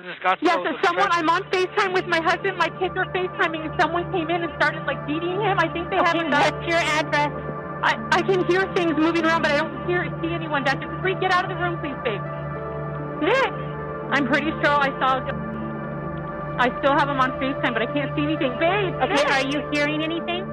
Yes, I'm on FaceTime with my husband. My kids are FaceTiming, and someone came in and started, like, beating him. I think they have a gun. What's your address? I can hear things moving around, but I don't see anyone. Dr. Capri, get out of the room, please, babe. Nick! I'm pretty sure I still have him on FaceTime, but I can't see anything. Babe! Okay, Nick! are you hearing anything?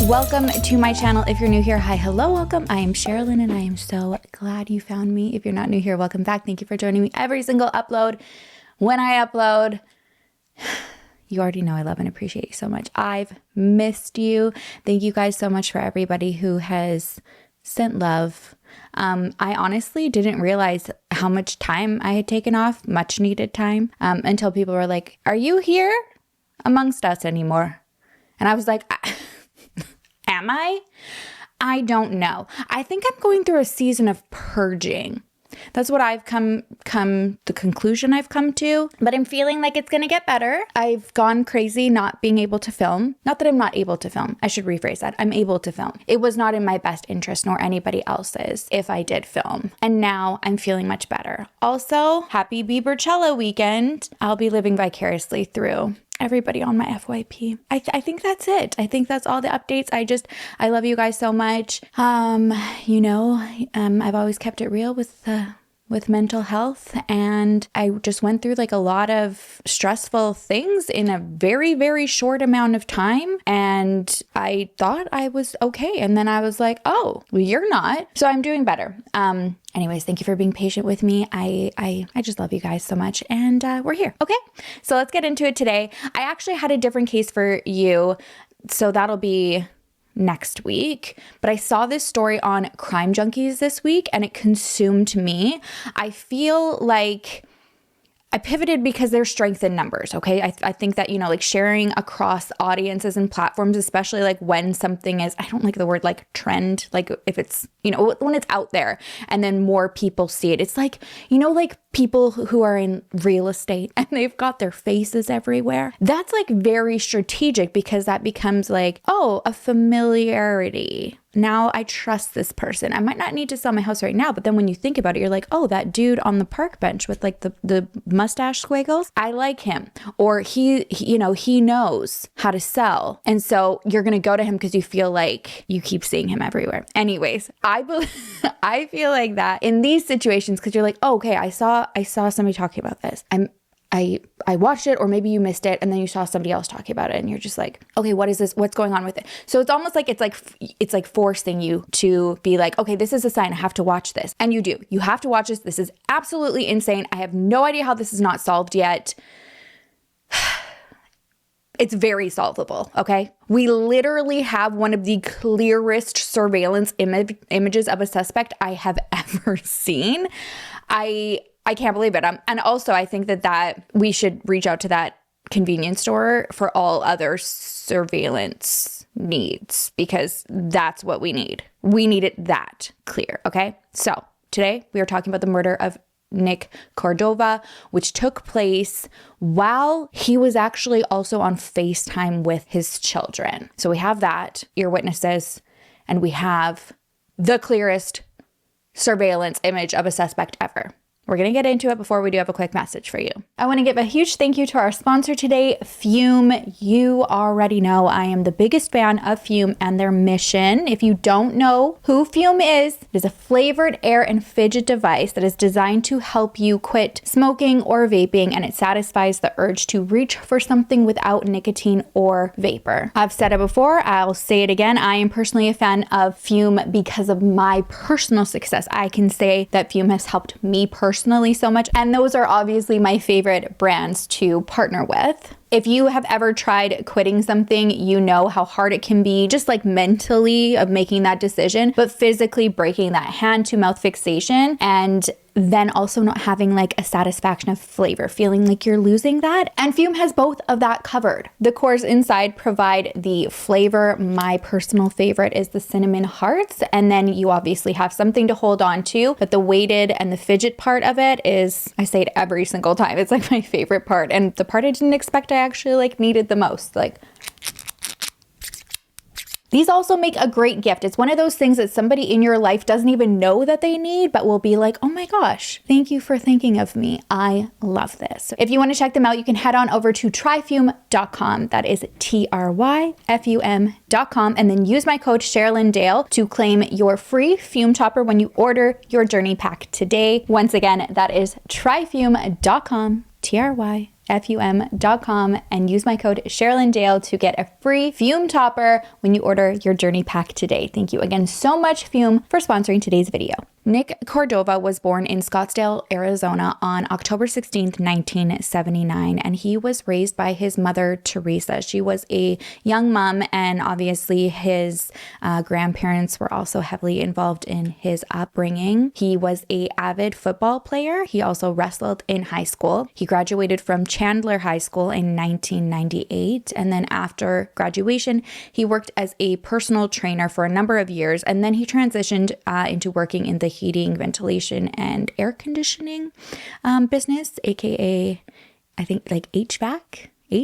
Welcome to my channel. If you're new here, hi, hello, welcome. I am Sherrilyn and I am so glad you found me. If you're not new here, welcome back. Thank you for joining me every single upload. When I upload, you already know I love and appreciate you so much. I've missed you. Thank you guys so much for everybody who has sent love. I honestly didn't realize how much time I had taken off, much needed time, until people were like, are you here amongst us anymore? And I was like, am I? I don't know. I think I'm going through a season of purging. That's what I've the conclusion I've come to, but I'm feeling like it's going to get better. I've gone crazy not being able to film. Not that I'm not able to film. I should rephrase that. I'm able to film. It was not in my best interest nor anybody else's if I did film. And now I'm feeling much better. Also, happy Biebercella weekend. I'll be living vicariously through everybody on my FYP. I think that's it. I think that's all the updates. I love you guys so much. I've always kept it real with mental health, and I just went through like a lot of stressful things in a very, very short amount of time, and I thought I was okay, and then I was like, oh, well, you're not. So I'm doing better. Anyways, thank you for being patient with me. I just love you guys so much, and we're here. Okay, so let's get into it today. I actually had a different case for you, so that'll be next week, but I saw this story on Crime Junkies this week and it consumed me. I feel like I pivoted because there's strength in numbers, okay? I think that, like sharing across audiences and platforms, especially like when something is, I don't like the word like trend, like if it's, when it's out there and then more people see it. It's like, like people who are in real estate and they've got their faces everywhere. That's like very strategic because that becomes like, oh, a familiarity. Now I trust this person. I might not need to sell my house right now, but then when you think about it, you're like, oh, that dude on the park bench with like the mustache squiggles, I like him. Or he knows how to sell. And so you're going to go to him because you feel like you keep seeing him everywhere. Anyways, I feel like that in these situations, because you're like, oh, okay, I saw somebody talking about this. I watched it, or maybe you missed it and then you saw somebody else talking about it and you're just like, okay, what is this? What's going on with it? So it's almost like it's like forcing you to be like, okay, this is a sign. I have to watch this. And you do. You have to watch this. This is absolutely insane. I have no idea how this is not solved yet. It's very solvable, okay? We literally have one of the clearest surveillance images of a suspect I have ever seen. I can't believe it. And also, I think that we should reach out to that convenience store for all other surveillance needs, because that's what we need. We need it that clear, okay? So today we are talking about the murder of Nick Cordova, which took place while he was actually also on FaceTime with his children. So we have that, ear witnesses, and we have the clearest surveillance image of a suspect ever. We're going to get into it. Before we do, have a quick message for you. I want to give a huge thank you to our sponsor today, Fume. You already know I am the biggest fan of Fume and their mission. If you don't know who Fume is, it is a flavored air and fidget device that is designed to help you quit smoking or vaping, and it satisfies the urge to reach for something without nicotine or vapor. I've said it before, I'll say it again. I am personally a fan of Fume because of my personal success. I can say that Fume has helped me personally so much, and those are obviously my favorite brands to partner with. If you have ever tried quitting something, you know how hard it can be, just like mentally of making that decision, but physically breaking that hand to mouth fixation, and then also not having like a satisfaction of flavor, feeling like you're losing that. And Fume has both of that covered. The cores inside provide the flavor. My personal favorite is the cinnamon hearts. And then you obviously have something to hold on to, but the weighted and the fidget part of it is, I say it every single time, it's like my favorite part. And the part I didn't expect I actually like needed the most. Like, these also make a great gift. It's one of those things that somebody in your life doesn't even know that they need, but will be like, oh my gosh, thank you for thinking of me. I love this. If you want to check them out, you can head on over to tryfume.com. That is tryfum.com. And then use my code Sherrilyn Dale to claim your free fume topper when you order your journey pack today. Once again, that is tryfume.com, tryfum.com, and use my code Sherrilyn Dale to get a free fume topper when you order your journey pack today. Thank you again so much, Fume, for sponsoring today's video. Nick Cordova was born in Scottsdale, Arizona on October 16th, 1979, and he was raised by his mother, Teresa. She was a young mom, and obviously his grandparents were also heavily involved in his upbringing. He was an avid football player. He also wrestled in high school. He graduated from Chandler High School in 1998, and then after graduation, he worked as a personal trainer for a number of years, and then he transitioned into working in the heating, ventilation, and air conditioning business, aka I think like HVAC. You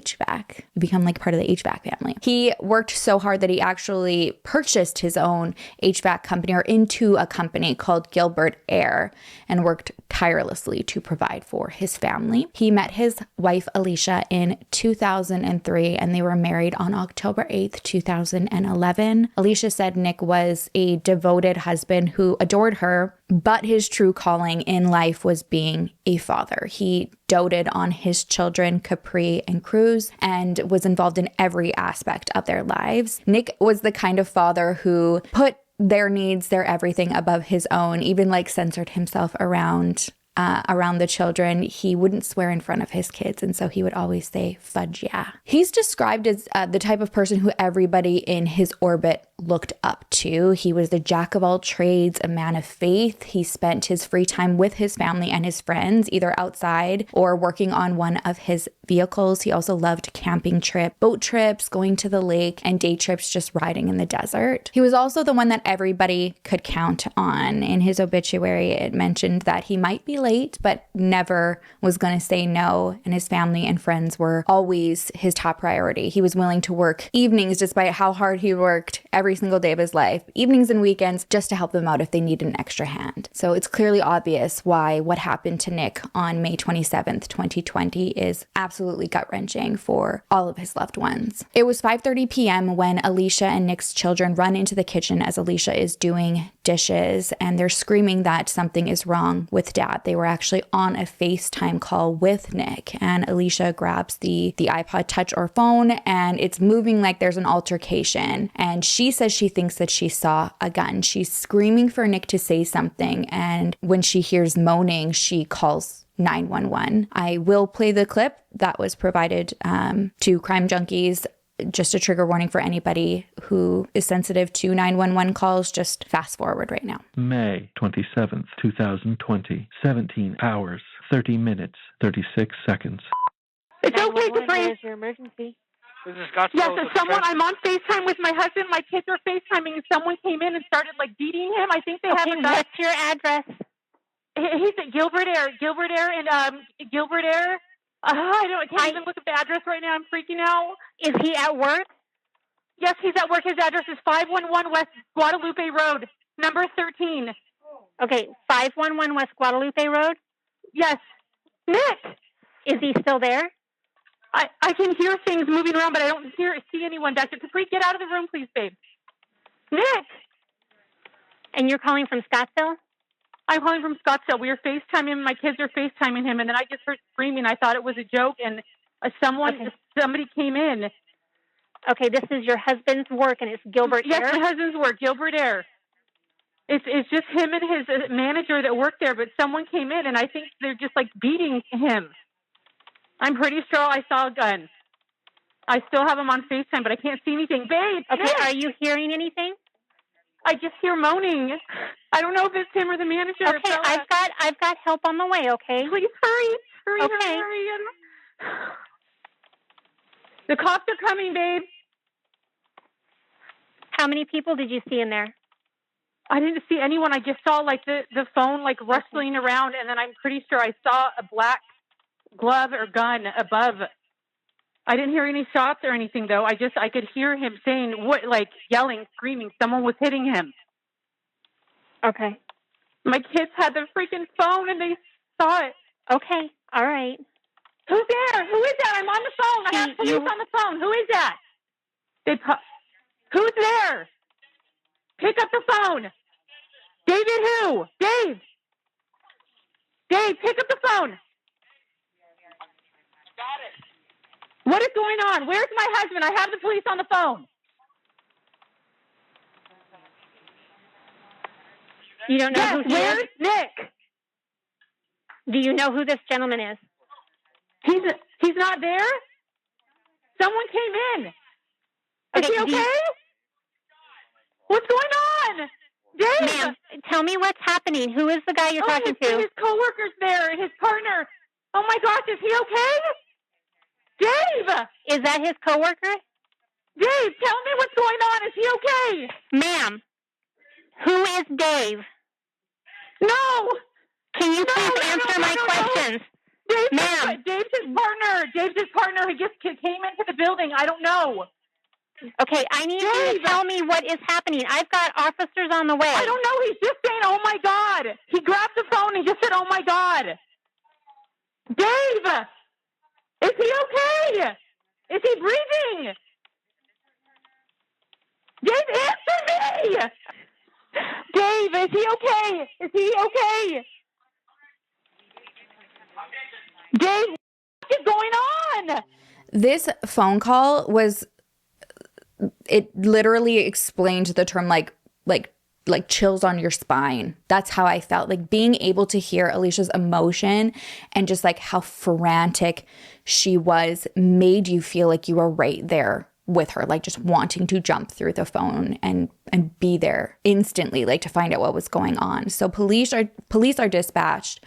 become like part of the HVAC family. He worked so hard that he actually purchased his own HVAC company, or into a company called Gilbert Air, and worked tirelessly to provide for his family. He met his wife, Alicia, in 2003, and they were married on October 8th, 2011. Alicia said Nick was a devoted husband who adored her, but his true calling in life was being a father. He doted on his children, Capri and Cruz, and was involved in every aspect of their lives. Nick was the kind of father who put their needs, their everything above his own, even like censored himself around the children. He wouldn't swear in front of his kids, and so he would always say, fudge yeah. He's described as the type of person who everybody in his orbit looked up to. He was the jack of all trades, a man of faith. He spent his free time with his family and his friends, either outside or working on one of his vehicles. He also loved camping trips, boat trips, going to the lake, and day trips just riding in the desert. He was also the one that everybody could count on. In his obituary, it mentioned that he might be late, but never was going to say no, and his family and friends were always his top priority. He was willing to work evenings despite how hard he worked every single day of his life, evenings and weekends, just to help them out if they needed an extra hand. So it's clearly obvious why what happened to Nick on May 27th, 2020 is absolutely gut-wrenching for all of his loved ones. It was 5:30 p.m. when Alicia and Nick's children run into the kitchen as Alicia is doing dishes, and they're screaming that something is wrong with Dad. They were actually on a FaceTime call with Nick, and Alicia grabs the iPod Touch or phone, and it's moving like there's an altercation, and she says she thinks that she saw a gun. She's screaming for Nick to say something, and when she hears moaning, she calls 911. I will play the clip that was provided to Crime Junkies. Just a trigger warning for anybody who is sensitive to 911 calls. Just fast forward right now. May 27th, 2020, 17 hours, 30 minutes, 36 seconds. It's okay to pray. Is your emergency? This is Scottsdale. Yes, if someone, I'm on FaceTime with my husband. My kids are FaceTiming, and someone came in and started like beating him. I think they have a gun. What's your address? He's at Gilbert Air, and Gilbert Air. I can't even look at the address right now. I'm freaking out. Is he at work? Yes, he's at work. His address is 511 West Guadalupe Road, number 13. Okay, 511 West Guadalupe Road? Yes. Nick! Is he still there? I can hear things moving around, but I don't see anyone. Dr. Capri, get out of the room, please, babe. Nick! And you're calling from Scottsdale? I'm calling from Scottsdale. We were FaceTiming. My kids are FaceTiming him, and then I just heard screaming. I thought it was a joke, and somebody came in. Okay, this is your husband's work, and it's Gilbert Air? Yes, my husband's work, Gilbert Air. It's just him and his manager that work there, but someone came in, and I think they're just, like, beating him. I'm pretty sure I saw a gun. I still have him on FaceTime, but I can't see anything. Babe! Okay, Nick! are you hearing anything? I just hear moaning. I don't know if it's him or the manager. Okay, I've got help on the way, okay? Please hurry. Hurry, okay. hurry. The cops are coming, babe. How many people did you see in there? I didn't see anyone. I just saw like the phone like rustling around, and then I'm pretty sure I saw a black glove or gun above I didn't hear any shots or anything, though. I could hear him saying, what, like, yelling, screaming. Someone was hitting him. Okay. My kids had the freaking phone, and they saw it. Okay. All right. Who's there? Who is that? I'm on the phone. I have police on the phone. Who is that? Who's there? Pick up the phone. David who? Dave. Dave, pick up the phone. Got it. What is going on? Where's my husband? I have the police on the phone. You don't know who he where's is? Nick? Do you know who this gentleman is? He's not there? Someone came in. Is Okay, he okay? What's going on? Dave! Ma'am, tell me what's happening. Who is the guy you're talking to? His coworker's there, his partner. Oh my gosh, is he okay? Dave! Is that his coworker? Dave, tell me what's going on. Is he okay? Ma'am, who is Dave? No! Can you please answer my questions? Ma'am. Dave's his partner. Dave's his partner. He just came into the building. I don't know. Okay, I need you to tell me what is happening. I've got officers on the way. I don't know. He's just saying, oh my God. He grabbed the phone and just said, oh my God. Dave! Is he okay? Is he breathing? Dave, answer me! Dave, is he okay? Is he okay? Dave, what is going on? This phone call was, it literally explained the term like chills on your spine. That's how I felt. Like being able to hear Alicia's emotion and just like how frantic she was made you feel like you were right there with her, like just wanting to jump through the phone and be there instantly, like to find out what was going on. So police are dispatched.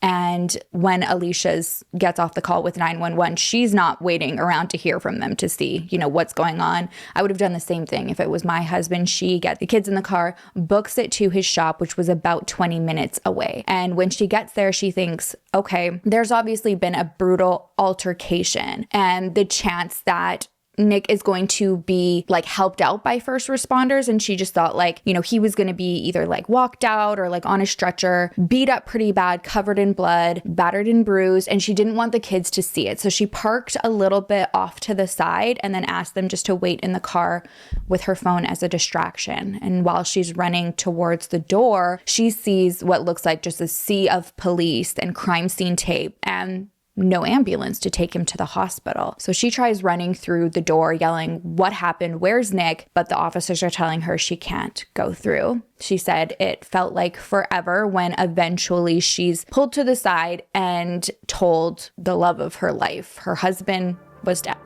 And when Alicia gets off the call with 911, she's not waiting around to hear from them to see, what's going on. I would have done the same thing. If it was my husband, she gets the kids in the car, books it to his shop, which was about 20 minutes away. And when she gets there, she thinks, okay, there's obviously been a brutal altercation, and the chance that Nick is going to be like helped out by first responders. And she just thought like, he was going to be either like walked out or like on a stretcher, beat up pretty bad, covered in blood, battered and bruised. And she didn't want the kids to see it. So she parked a little bit off to the side and then asked them just to wait in the car with her phone as a distraction. And while she's running towards the door, she sees what looks like just a sea of police and crime scene tape and no ambulance to take him to the hospital. So she tries running through the door yelling, "What happened? Where's Nick?" But the officers are telling her she can't go through. She said it felt like forever when eventually she's pulled to the side and told the love of her life, her husband, was dead.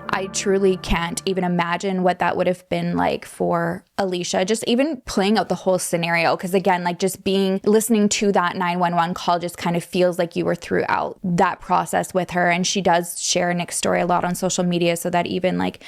I truly can't even imagine what that would have been like for Alicia, just even playing out the whole scenario. Because again, like just listening to that 911 call just kind of feels like you were throughout that process with her. And she does share Nick's story a lot on social media. So that even like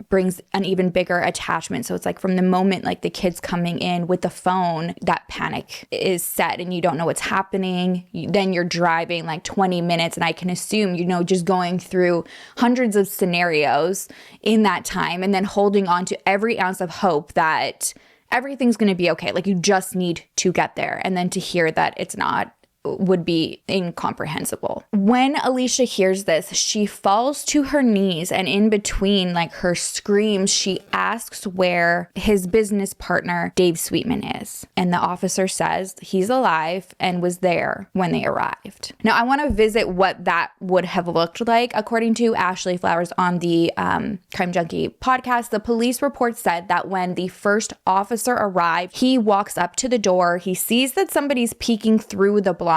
brings an even bigger attachment. So it's like from the moment like the kids coming in with the phone, that panic is set and you don't know what's happening. Then you're driving like 20 minutes and I can assume, just going through hundreds of scenarios in that time and then holding on to every ounce of hope that everything's going to be okay. Like you just need to get there. And then to hear that it's not would be incomprehensible. When Alicia hears this, she falls to her knees and in between like her screams, she asks where his business partner, Dave Sweetman, is. And the officer says he's alive and was there when they arrived. Now, I want to visit what that would have looked like. According to Ashley Flowers on the Crime Junkie podcast, the police report said that when the first officer arrived, he walks up to the door, he sees that somebody's peeking through the blinds.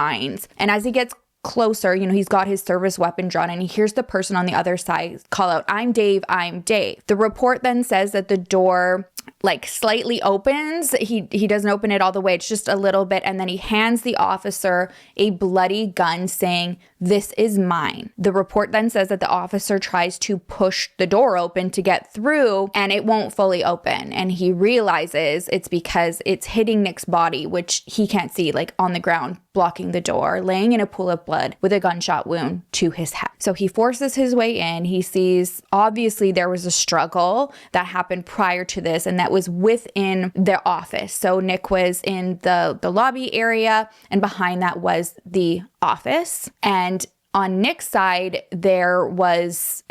And as he gets closer, he's got his service weapon drawn and he hears the person on the other side call out, "I'm Dave, I'm Dave." The report then says that the door like slightly opens. He doesn't open it all the way. It's just a little bit. And then he hands the officer a bloody gun saying, "This is mine." The report then says that the officer tries to push the door open to get through and it won't fully open. And he realizes it's because it's hitting Nick's body, which he can't see, like on the ground, blocking the door, laying in a pool of blood with a gunshot wound to his head. So he forces his way in. He sees, obviously, there was a struggle that happened prior to this, and that was within the office. So Nick was in the lobby area, and behind that was the office. And on Nick's side, it was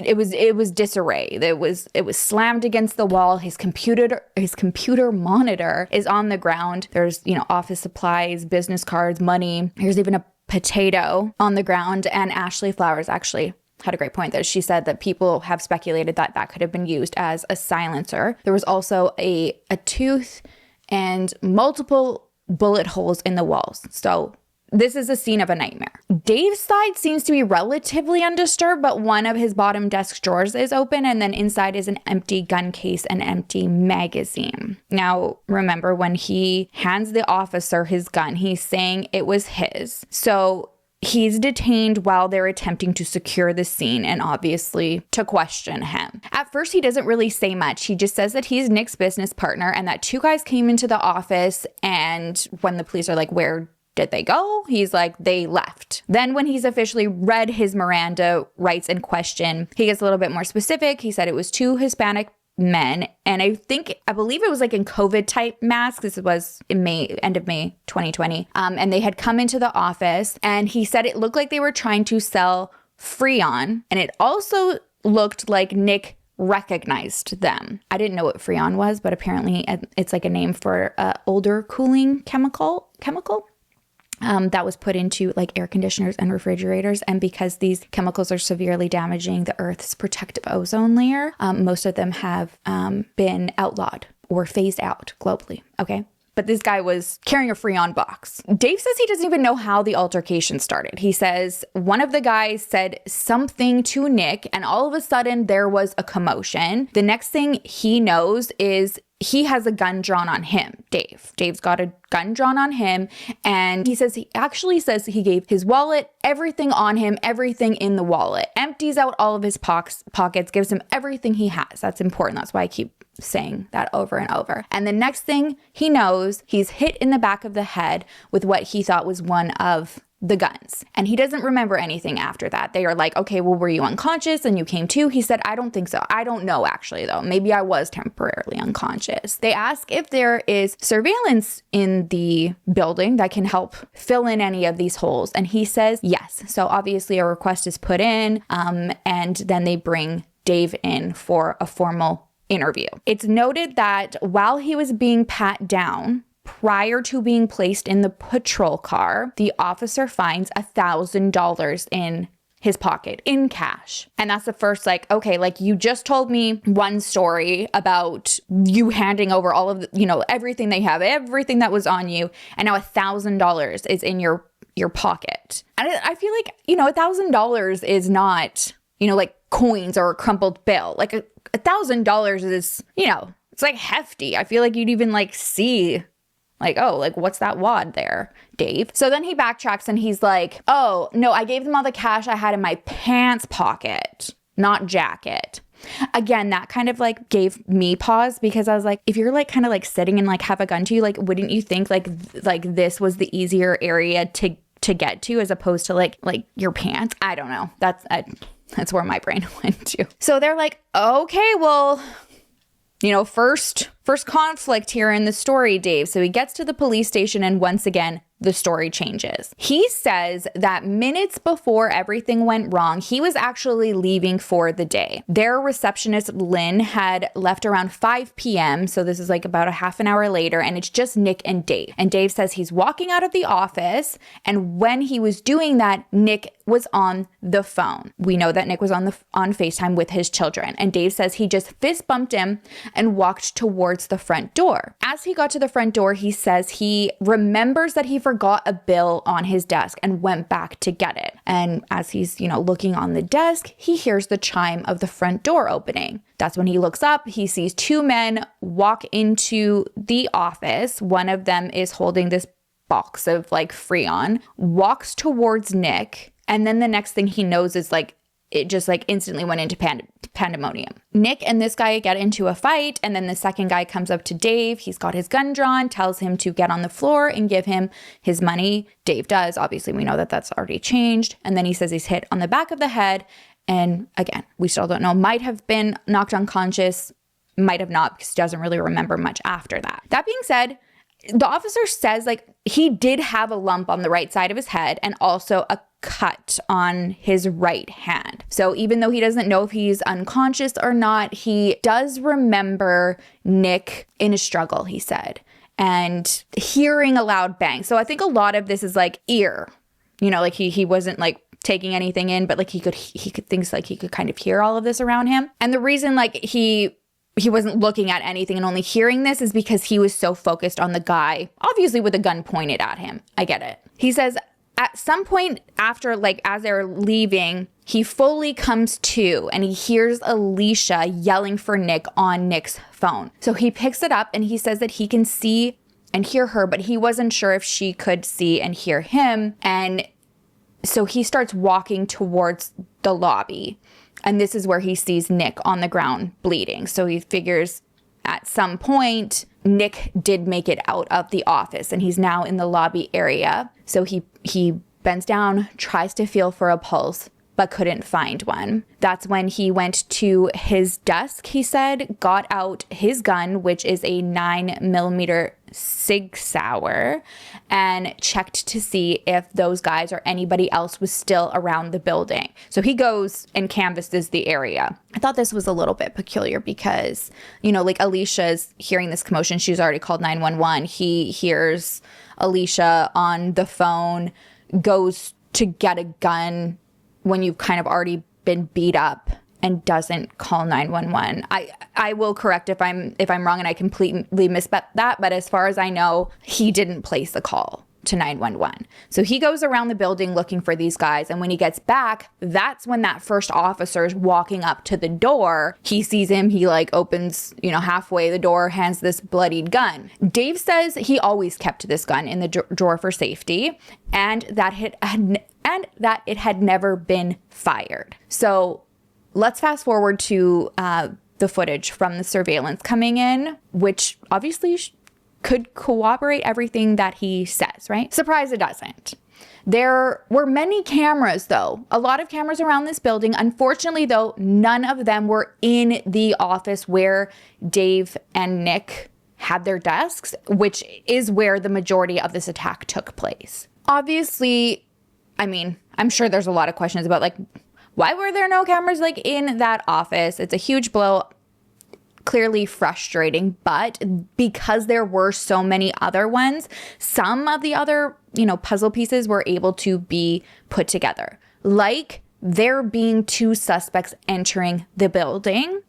disarray. It was slammed against the wall. His computer monitor is on the ground. There's, office supplies, business cards, money. There's even a potato on the ground. And Ashley Flowers actually had a great point there. She said that people have speculated that that could have been used as a silencer. There was also a tooth and multiple bullet holes in the walls. So this is a scene of a nightmare. Dave's side seems to be relatively undisturbed, but one of his bottom desk drawers is open, and then inside is an empty gun case and empty magazine. Now, remember, when he hands the officer his gun, he's saying it was his. So he's detained while they're attempting to secure the scene and obviously to question him. At first, he doesn't really say much. He just says that he's Nick's business partner and that two guys came into the office, and when the police are like, "Where did they go?" He's like, "They left." Then when he's officially read his Miranda rights in question, he gets a little bit more specific. He said it was two Hispanic men, and I believe it was like in COVID type masks. This was in end of May 2020. And they had come into the office, and he said it looked like they were trying to sell Freon, and it also looked like Nick recognized them. I didn't know what Freon was, but apparently it's like a name for odor cooling chemical that was put into like air conditioners and refrigerators. And because these chemicals are severely damaging the Earth's protective ozone layer, most of them have been outlawed or phased out globally. Okay. But this guy was carrying a Freon box. Dave says he doesn't even know how the altercation started. He says one of the guys said something to Nick, and all of a sudden there was a commotion. The next thing he knows is he has a gun drawn on him, Dave. Dave's got a gun drawn on him, and he actually says he gave his wallet, everything on him, everything in the wallet, empties out all of his pockets, gives him everything he has. That's important. That's why I keep saying that over and over. And the next thing he knows, he's hit in the back of the head with what he thought was one of the guns. And he doesn't remember anything after that. They are like, "Okay, well, were you unconscious and you came to?" He said, "I don't think so. I don't know, actually, though. Maybe I was temporarily unconscious." They ask if there is surveillance in the building that can help fill in any of these holes. And he says yes. So obviously a request is put in, and then they bring Dave in for a formal interview. It's noted that while he was being pat down, prior to being placed in the patrol car, the officer finds $1,000 in his pocket in cash. And that's the first, like, okay, like, you just told me one story about you handing over all of the, everything they have, everything that was on you, and now $1,000 is in your pocket. And I feel like, $1,000 is not, like coins or a crumpled bill. Like $1,000 is, it's like hefty. I feel like you'd even like see like, oh, like what's that wad there, Dave? So then he backtracks and he's like, "Oh, no, I gave them all the cash I had in my pants pocket, not jacket." Again, that kind of like gave me pause, because I was like, if you're like kind of like sitting and like have a gun to you, like wouldn't you think like this was the easier area to get to as opposed to like your pants? I don't know. That's where my brain went to. So they're like, "Okay, well, first conflict here in the story, Dave." So he gets to the police station, and once again, the story changes. He says that minutes before everything went wrong, he was actually leaving for the day. Their receptionist, Lynn, had left around 5 p.m. So this is like about a half an hour later, and it's just Nick and Dave. And Dave says he's walking out of the office, and when he was doing that, Nick was on the phone. We know that Nick was on FaceTime with his children, and Dave says he just fist bumped him and walked towards the front door. As he got to the front door, he says he remembers that he forgot a bill on his desk and went back to get it. And as he's, looking on the desk, he hears the chime of the front door opening. That's when he looks up. He sees two men walk into the office. One of them is holding this box of Freon, walks towards Nick. And then the next thing he knows is it just instantly went into pandemonium. Nick and this guy get into a fight, and then the second guy comes up to Dave. He's got his gun drawn, tells him to get on the floor and give him his money. Dave does. Obviously, we know that that's already changed. And then he says he's hit on the back of the head. And again, we still don't know. Might have been knocked unconscious, might have not, because he doesn't really remember much after that. That being said, the officer says he did have a lump on the right side of his head and also a cut on his right hand. So even though he doesn't know if he's unconscious or not, he does remember Nick in a struggle, he said, and hearing a loud bang. So I think a lot of this is ear, he wasn't taking anything in, but he could thinks he could kind of hear all of this around him. And the reason he wasn't looking at anything and only hearing this is because he was so focused on the guy, obviously with a gun pointed at him. I get it. He says at some point after, as they're leaving, he fully comes to and he hears Alicia yelling for Nick on Nick's phone. So he picks it up and he says that he can see and hear her, but he wasn't sure if she could see and hear him. And so he starts walking towards the lobby. And this is where he sees Nick on the ground bleeding. So he figures at some point, Nick did make it out of the office and he's now in the lobby area. So he bends down, tries to feel for a pulse, but couldn't find one. That's when he went to his desk, he said, got out his gun, which is a 9mm Sig Sauer, and checked to see if those guys or anybody else was still around the building. So he goes and canvasses the area. I thought this was a little bit peculiar because, Alicia's hearing this commotion. She's already called 911. He hears Alicia on the phone, goes to get a gun when you've kind of already been beat up, and doesn't call 911. I will correct if I'm wrong and I completely missed that, but as far as I know, he didn't place a call to 911. So he goes around the building looking for these guys, and when he gets back, that's when that first officer is walking up to the door. He sees him, he opens, halfway the door, hands this bloodied gun. Dave says he always kept this gun in the drawer for safety, and that it had never been fired. So let's fast forward to the footage from the surveillance coming in, which obviously could corroborate everything that he says, right? Surprise, it doesn't. There were many cameras, though. A lot of cameras around this building. Unfortunately, though, none of them were in the office where Dave and Nick had their desks, which is where the majority of this attack took place. Obviously, I'm sure there's a lot of questions about why were there no cameras in that office? It's a huge blow, clearly frustrating, but because there were so many other ones, some of the other, puzzle pieces were able to be put together. There being two suspects entering the building,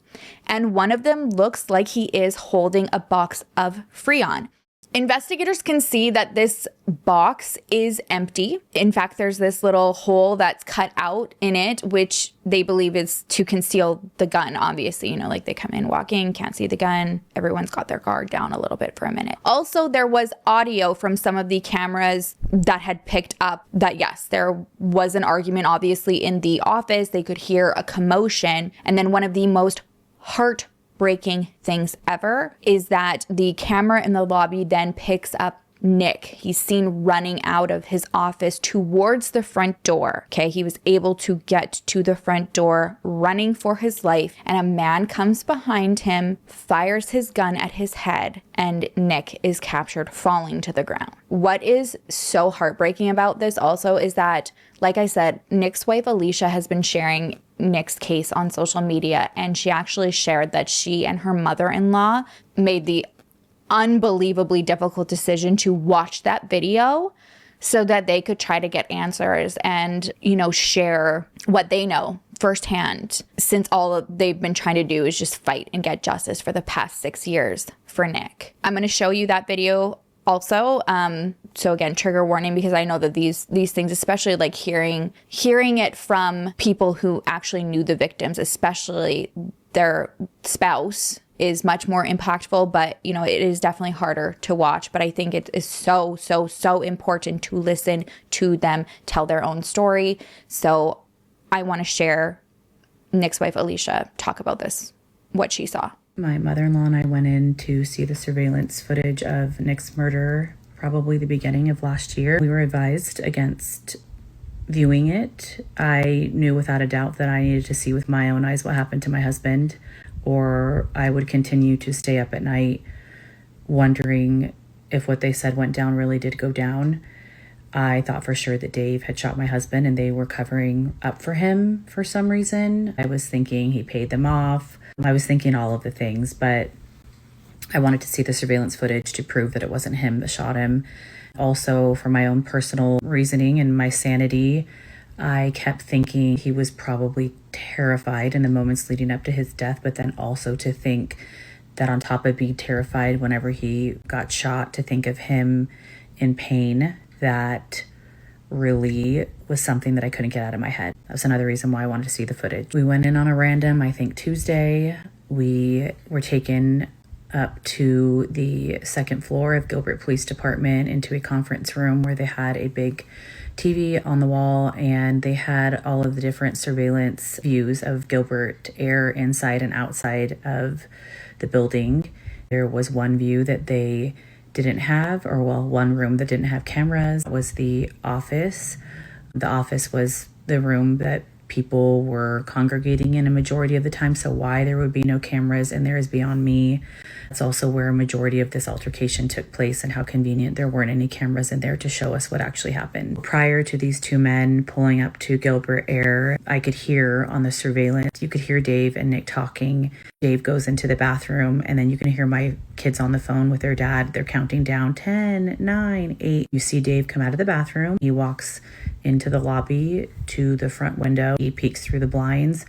and one of them looks like he is holding a box of Freon. Investigators can see that this box is empty. In fact, there's this little hole that's cut out in it, which they believe is to conceal the gun, obviously. They come in walking, can't see the gun. Everyone's got their guard down a little bit for a minute. Also, there was audio from some of the cameras that had picked up that, yes, there was an argument, obviously, in the office. They could hear a commotion. And then one of the most heartbreaking things ever is that the camera in the lobby then picks up Nick. He's seen running out of his office towards the front door. Okay, he was able to get to the front door running for his life, and a man comes behind him, fires his gun at his head, and Nick is captured falling to the ground. What is so heartbreaking about this also is that, like I said, Nick's wife Alicia has been sharing Nick's case on social media, and she actually shared that she and her mother-in-law made the unbelievably difficult decision to watch that video, so that they could try to get answers and, you know, share what they know firsthand, since all they've been trying to do is just fight and get justice for the past 6 years for Nick. I'm going to show you that video also. So again, trigger warning, because I know that these things, especially like hearing it from people who actually knew the victims, especially their spouse, is much more impactful. But, you know, it is definitely harder to watch. But I think it is so, so, so important to listen to them tell their own story. So I want to share Nick's wife, Alicia, talk about this, what she saw. My mother-in-law and I went in to see the surveillance footage of Nick's murder, probably the beginning of last year. We were advised against viewing it. I knew without a doubt that I needed to see with my own eyes what happened to my husband, or I would continue to stay up at night wondering if what they said went down really did go down. I thought for sure that Dave had shot my husband and they were covering up for him for some reason. I was thinking he paid them off. I was thinking all of the things, but I wanted to see the surveillance footage to prove that it wasn't him that shot him. Also, for my own personal reasoning and my sanity, I kept thinking he was probably terrified in the moments leading up to his death, but then also to think that on top of being terrified whenever he got shot, to think of him in pain, that really was something that I couldn't get out of my head. That was another reason why I wanted to see the footage. We went in on a random, I think Tuesday. We were taken up to the second floor of Gilbert Police Department into a conference room where they had a big TV on the wall, and they had all of the different surveillance views of Gilbert Air inside and outside of the building. There was one view that they didn't have, or well, one room that didn't have cameras, was the office. The office was the room that people were congregating in a majority of the time, so why there would be no cameras in there is beyond me. It's also where a majority of this altercation took place, and how convenient there weren't any cameras in there to show us what actually happened. Prior to these two men pulling up to Gilbert Air, I could hear on the surveillance, you could hear Dave and Nick talking. Dave goes into the bathroom, and then you can hear my kids on the phone with their dad. They're counting down 10, 9, 8. You see Dave come out of the bathroom. He walks into the lobby to the front window. He peeks through the blinds.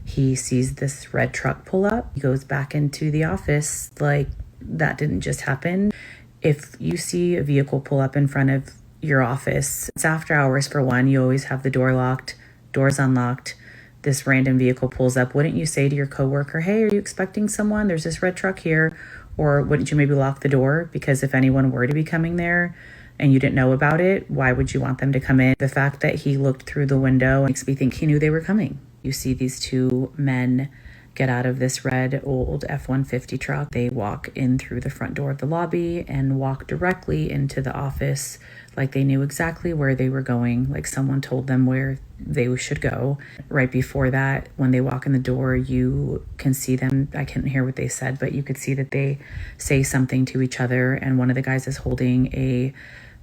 He sees this red truck pull up. He goes back into the office like that didn't just happen. If you see a vehicle pull up in front of your office, it's after hours for one. You always have the door locked, doors unlocked. This random vehicle pulls up. Wouldn't you say to your coworker, hey, are you expecting someone? There's this red truck here. Or wouldn't you maybe lock the door? Because if anyone were to be coming there and you didn't know about it, why would you want them to come in? The fact that he looked through the window makes me think he knew they were coming. You see these two men get out of this red old F-150 truck. They walk in through the front door of the lobby and walk directly into the office like they knew exactly where they were going, like someone told them where they should go. Right before that, when they walk in the door, you can see them. I couldn't hear what they said, but you could see that they say something to each other, and one of the guys is holding a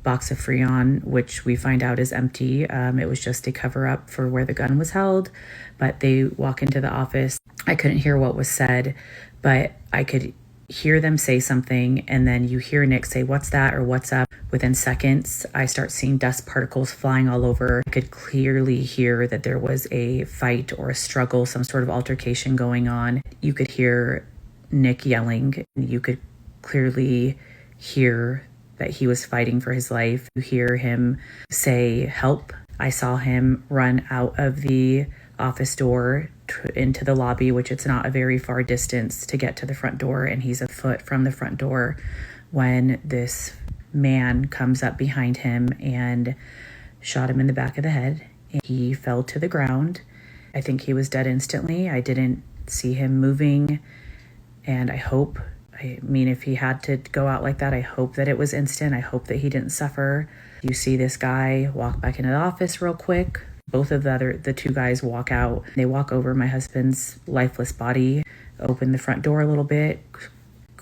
box of Freon, which we find out is empty. It was just a cover up for where the gun was held. But they walk into the office. I couldn't hear what was said, but I could hear them say something, and then you hear Nick say, what's that, or what's up? Within seconds, I start seeing dust particles flying all over. I could clearly hear that there was a fight or a struggle, some sort of altercation going on. You could hear Nick yelling. You could clearly hear that he was fighting for his life. You hear him say, help. I saw him run out of the office door into the lobby, which it's not a very far distance to get to the front door, and he's a foot from the front door when this man comes up behind him and shot him in the back of the head. And he fell to the ground. I think he was dead instantly. I didn't see him moving, and I mean, if he had to go out like that, I hope that it was instant. I hope that he didn't suffer. You see this guy walk back into the office real quick. Both of the two guys walk out. They walk over my husband's lifeless body, open the front door a little bit,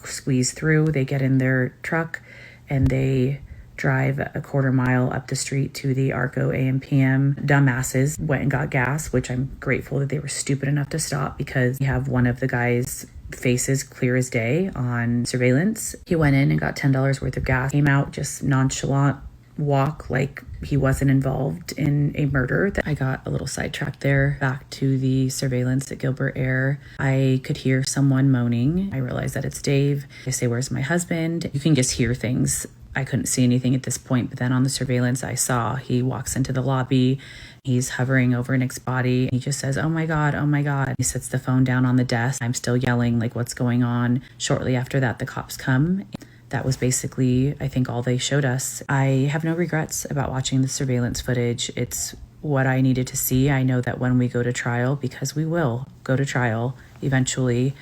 squeeze through. They get in their truck, and they drive a quarter mile up the street to the Arco AM/PM. Dumbasses went and got gas, which I'm grateful that they were stupid enough to stop, because you have one of the guys' faces clear as day on surveillance. He went in and got $10 worth of gas, came out just nonchalant, walk like he wasn't involved in a murder. I got a little sidetracked there. Back to the surveillance at Gilbert Air, I could hear someone moaning. I realized that it's Dave. I say, "Where's my husband?" You can just hear things. I couldn't see anything at this point, but then on the surveillance I saw he walks into the lobby. He's hovering over Nick's body. He just says, "Oh my God, oh my God." He sets the phone down on the desk. I'm still yelling, like, what's going on? Shortly after that, the cops come. That was basically, I think, all they showed us. I have no regrets about watching the surveillance footage. It's what I needed to see. I know that when we go to trial, because we will go to trial eventually,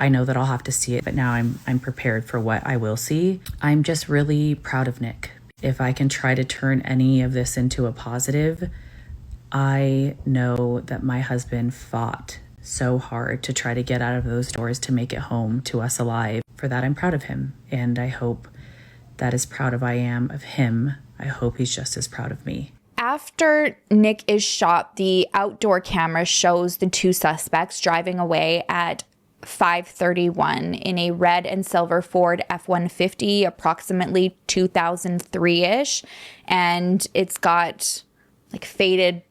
I know that I'll have to see it, but now I'm prepared for what I will see. I'm just really proud of Nick. If I can try to turn any of this into a positive, I know that my husband fought so hard to try to get out of those doors to make it home to us alive. For that, I'm proud of him. And I hope that as proud as I am of him, I hope he's just as proud of me. After Nick is shot, the outdoor camera shows the two suspects driving away at 5:31 in a red and silver Ford F-150, approximately 2003-ish. And it's got like faded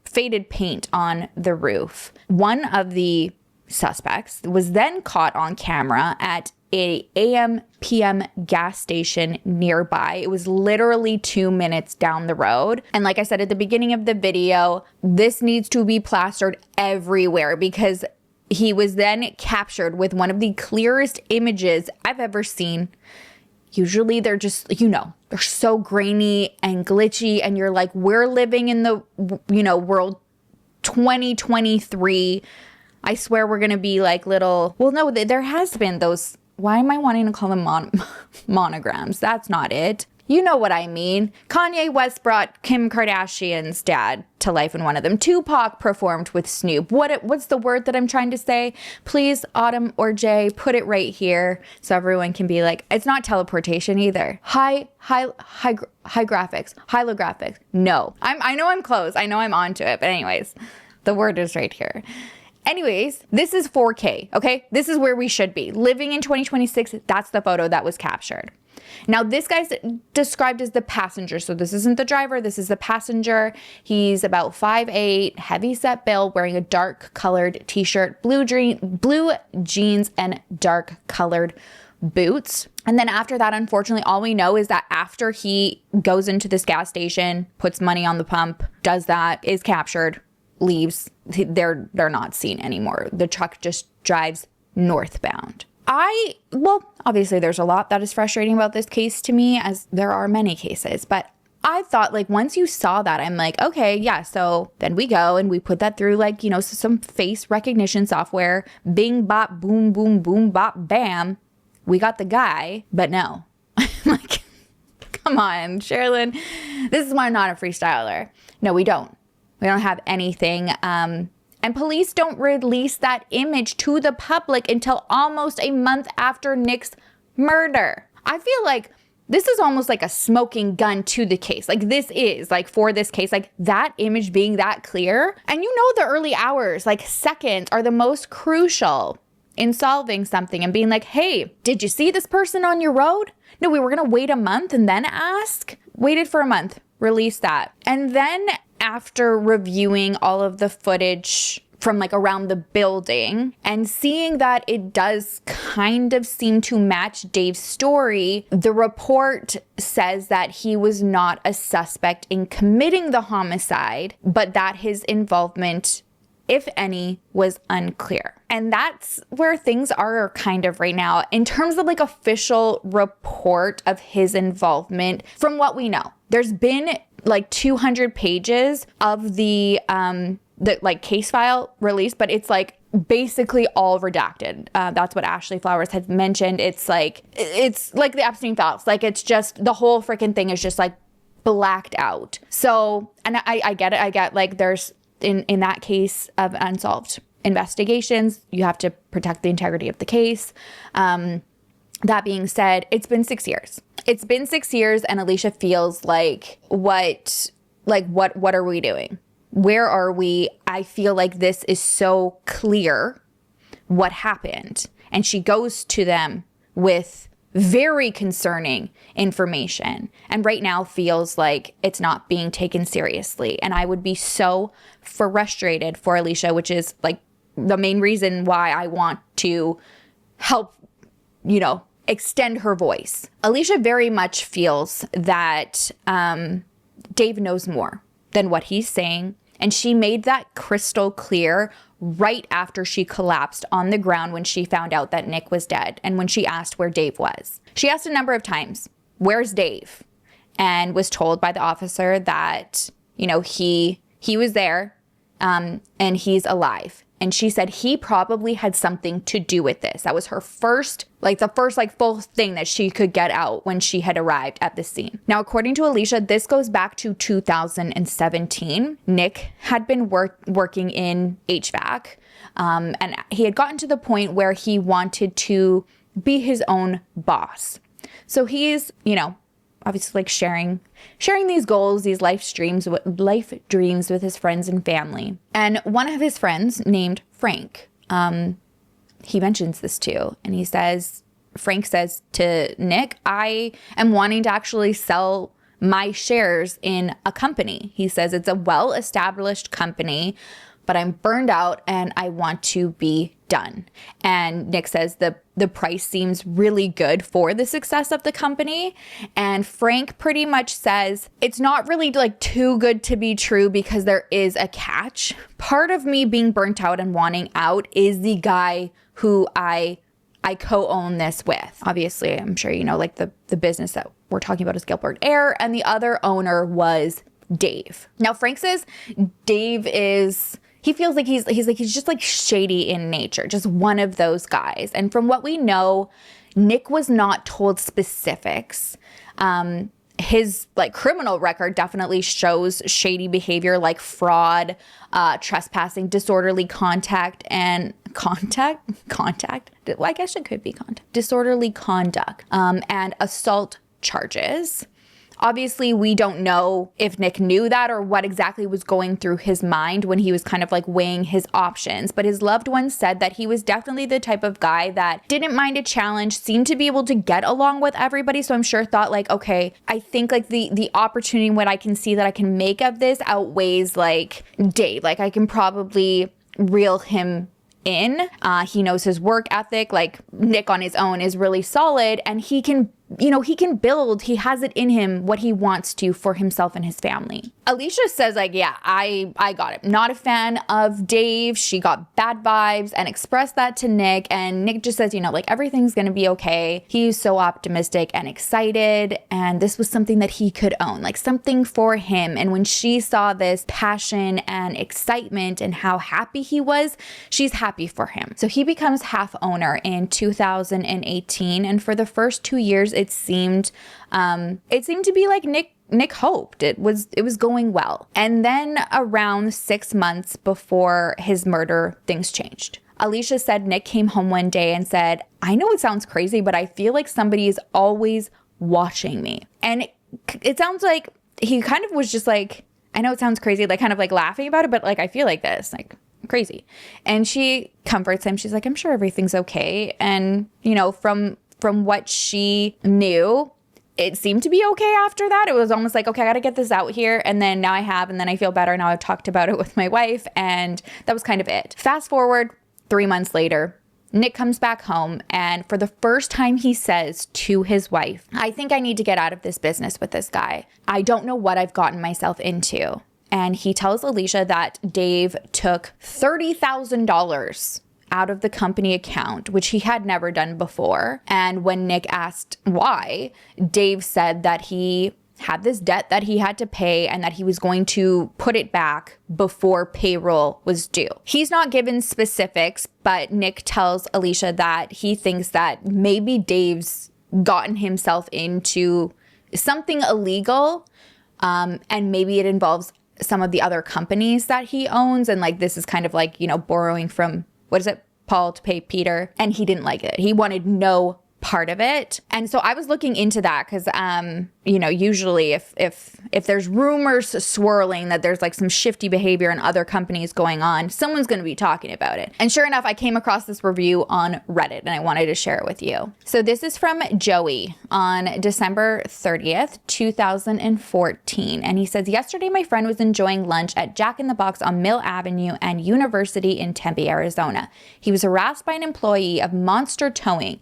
paint on the roof. One of the suspects was then caught on camera at a AM/PM gas station nearby. It was literally 2 minutes down the road. And like I said at the beginning of the video, this needs to be plastered everywhere because he was then captured with one of the clearest images I've ever seen. Usually they're just, they're so grainy and glitchy, and you're like, we're living in the, world 2023. I swear we're going to be like little, well, no, there has been those, why am I wanting to call them monograms? That's not it. You know what I mean. Kanye West brought Kim Kardashian's dad to life in one of them. Tupac performed with Snoop. What's the word that I'm trying to say? Please, Autumn or Jay, put it right here so everyone can be like, it's not teleportation either. High graphics, holographics. No, I know I'm close. I know I'm onto it. But anyways, the word is right here. Anyways, this is 4K, okay? This is where we should be. Living in 2026, that's the photo that was captured. Now, this guy's described as the passenger. So this isn't the driver, this is the passenger. He's about 5'8", heavy set build, wearing a dark colored t-shirt, blue jeans, and dark colored boots. And then after that, unfortunately, all we know is that after he goes into this gas station, puts money on the pump, does that, is captured, leaves, they're not seen anymore. The truck just drives northbound. Obviously there's a lot that is frustrating about this case to me, as there are many cases, but I thought, like, once you saw that, I'm like, okay, yeah, so then we go and we put that through, like, some face recognition software, bing, bop, boom, boom, boom, bop, bam, we got the guy. But no, like, come on, Sherrilyn, this is why I'm not a freestyler. No, we don't have anything. And police don't release that image to the public until almost a month after Nick's murder. I feel like this is almost like a smoking gun to the case. Like, this is, like, for this case, like, that image being that clear. And the early hours, like seconds, are the most crucial in solving something and being like, hey, did you see this person on your road? No, we were going to wait a month and then ask. Waited for a month, release that. And then after reviewing all of the footage from like around the building and seeing that it does kind of seem to match Dave's story, the report says that he was not a suspect in committing the homicide, but that his involvement, if any, was unclear. And that's where things are kind of right now in terms of like official report of his involvement. From what we know, there's been like 200 pages of the like case file released, but it's like basically all redacted. That's what Ashley Flowers had mentioned. It's like the Epstein files. Like, it's just the whole freaking thing is just like blacked out. So, and I get it. I get, like, there's in that case of unsolved investigations, you have to protect the integrity of the case. That being said, it's been 6 years. It's been 6 years, and Alicia feels like, what are we doing? Where are we? I feel like this is so clear what happened. And she goes to them with very concerning information, and right now feels like it's not being taken seriously. And I would be so frustrated for Alicia, which is like the main reason why I want to help, extend her voice. Alicia very much feels that Dave knows more than what he's saying. And she made that crystal clear right after she collapsed on the ground when she found out that Nick was dead and when she asked where Dave was. She asked a number of times, "Where's Dave?" And was told by the officer that, he was there and he's alive. And she said he probably had something to do with this. That was her first full thing that she could get out when she had arrived at the scene. Now, according to Alicia, this goes back to 2017. Nick had been working in HVAC, and he had gotten to the point where he wanted to be his own boss. So he's, obviously like sharing these goals, these life dreams with his friends and family. And one of his friends named Frank, he mentions this too. And Frank says to Nick, "I am wanting to actually sell my shares in a company." He says it's a well-established company, but I'm burned out and I want to be done. And Nick says the price seems really good for the success of the company. And Frank pretty much says it's not really like too good to be true because there is a catch. Part of me being burnt out and wanting out is the guy who I co-own this with. Obviously, I'm sure like the business that we're talking about is Gilbert Air, and the other owner was Dave. Now Frank says Dave he feels like he's just like shady in nature, just one of those guys. And from what we know, Nick was not told specifics. His criminal record definitely shows shady behavior like fraud, trespassing, disorderly contact. Well, I guess it could be contact. Disorderly conduct, and assault charges. Obviously, we don't know if Nick knew that or what exactly was going through his mind when he was kind of weighing his options. But his loved ones said that he was definitely the type of guy that didn't mind a challenge, seemed to be able to get along with everybody. So I'm sure thought okay, I think the opportunity, what I can see that I can make of this outweighs Dave. I can probably reel him in. He knows his work ethic. Nick on his own is really solid, and he can build, he has it in him what he wants to for himself and his family. Alicia says I got it. Not a fan of Dave. She got bad vibes and expressed that to Nick. And Nick just says, everything's going to be okay. He's so optimistic and excited. And this was something that he could own, something for him. And when she saw this passion and excitement and how happy he was, she's happy for him. So he becomes half owner in 2018. And for the first 2 years, it seemed to be like Nick hoped it was going well. And then around 6 months before his murder, things changed. Alicia said Nick came home one day and said, "I know it sounds crazy, but I feel like somebody is always watching me." And it sounds like he kind of was just I know it sounds crazy, kind of laughing about it, but I feel like this, crazy. And she comforts him. She's like, "I'm sure everything's okay." And, from what she knew, it seemed to be okay after that. It was almost okay, I got to get this out here. And then now I have, and then I feel better. Now I've talked about it with my wife, and that was kind of it. Fast forward 3 months later, Nick comes back home, and for the first time he says to his wife, "I think I need to get out of this business with this guy. I don't know what I've gotten myself into." And he tells Alicia that Dave took $30,000 out of the company account, which he had never done before. And when Nick asked why, Dave said that he had this debt that he had to pay and that he was going to put it back before payroll was due. He's not given specifics, but Nick tells Alicia that he thinks that maybe Dave's gotten himself into something illegal, and maybe it involves some of the other companies that he owns. And this is kind of borrowing from, what is it, Paul to pay Peter. And he didn't like it. He wanted no part of it. And so I was looking into that because, usually if there's rumors swirling that there's like some shifty behavior in other companies going on, someone's going to be talking about it. And sure enough, I came across this review on Reddit and I wanted to share it with you. So this is from Joey on December 30th, 2014. And he says, yesterday my friend was enjoying lunch at Jack in the Box on Mill Avenue and University in Tempe, Arizona. He was harassed by an employee of Monster Towing.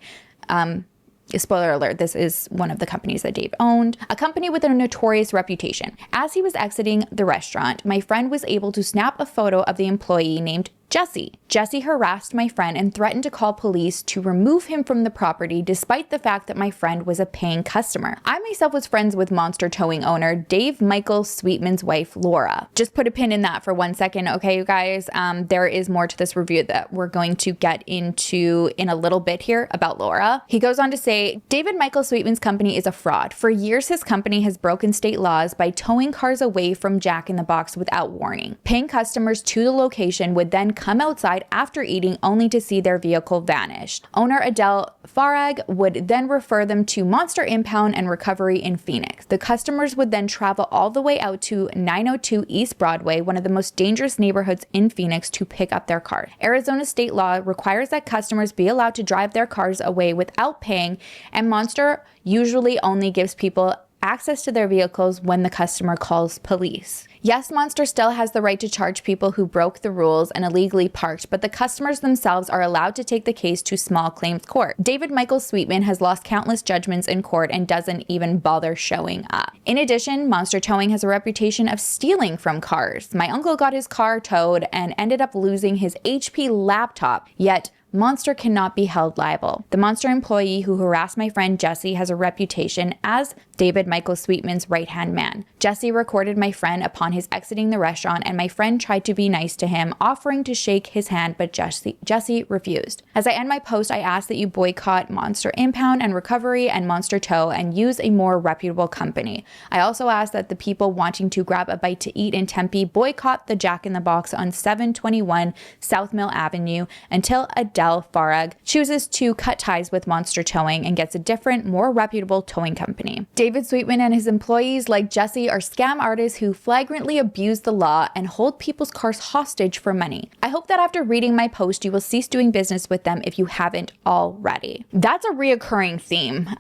Spoiler alert, this is one of the companies that Dave owned, a company with a notorious reputation. As he was exiting the restaurant, my friend was able to snap a photo of the employee named Jesse. Jesse harassed my friend and threatened to call police to remove him from the property despite the fact that my friend was a paying customer. I myself was friends with Monster Towing owner Dave Michael Sweetman's wife, Laura. Just put a pin in that for 1 second, okay, you guys? There is more to this review that we're going to get into in a little bit here about Laura. He goes on to say, David Michael Sweetman's company is a fraud. For years, his company has broken state laws by towing cars away from Jack in the Box without warning. Paying customers to the location would then come outside after eating only to see their vehicle vanished. Owner Adele Farag would then refer them to Monster Impound and Recovery in Phoenix. The customers would then travel all the way out to 902 East Broadway, one of the most dangerous neighborhoods in Phoenix, to pick up their car. Arizona state law requires that customers be allowed to drive their cars away without paying, and Monster usually only gives people access to their vehicles when the customer calls police. Yes, Monster still has the right to charge people who broke the rules and illegally parked, but the customers themselves are allowed to take the case to small claims court. David Michael Sweetman has lost countless judgments in court and doesn't even bother showing up. In addition, Monster Towing has a reputation of stealing from cars. My uncle got his car towed and ended up losing his HP laptop, yet Monster cannot be held liable. The Monster employee who harassed my friend Jesse has a reputation as David Michael Sweetman's right-hand man. Jesse recorded my friend upon his exiting the restaurant, and my friend tried to be nice to him, offering to shake his hand, but Jesse refused. As I end my post, I ask that you boycott Monster Impound and Recovery and Monster Tow and use a more reputable company. I also ask that the people wanting to grab a bite to eat in Tempe boycott the Jack in the Box on 721 South Mill Avenue until Adele Farag chooses to cut ties with Monster Towing and gets a different, more reputable towing company. David Sweetman and his employees, like Jesse, are scam artists who flagrantly abuse the law and hold people's cars hostage for money. I hope that after reading my post, you will cease doing business with them if you haven't already. That's a reoccurring theme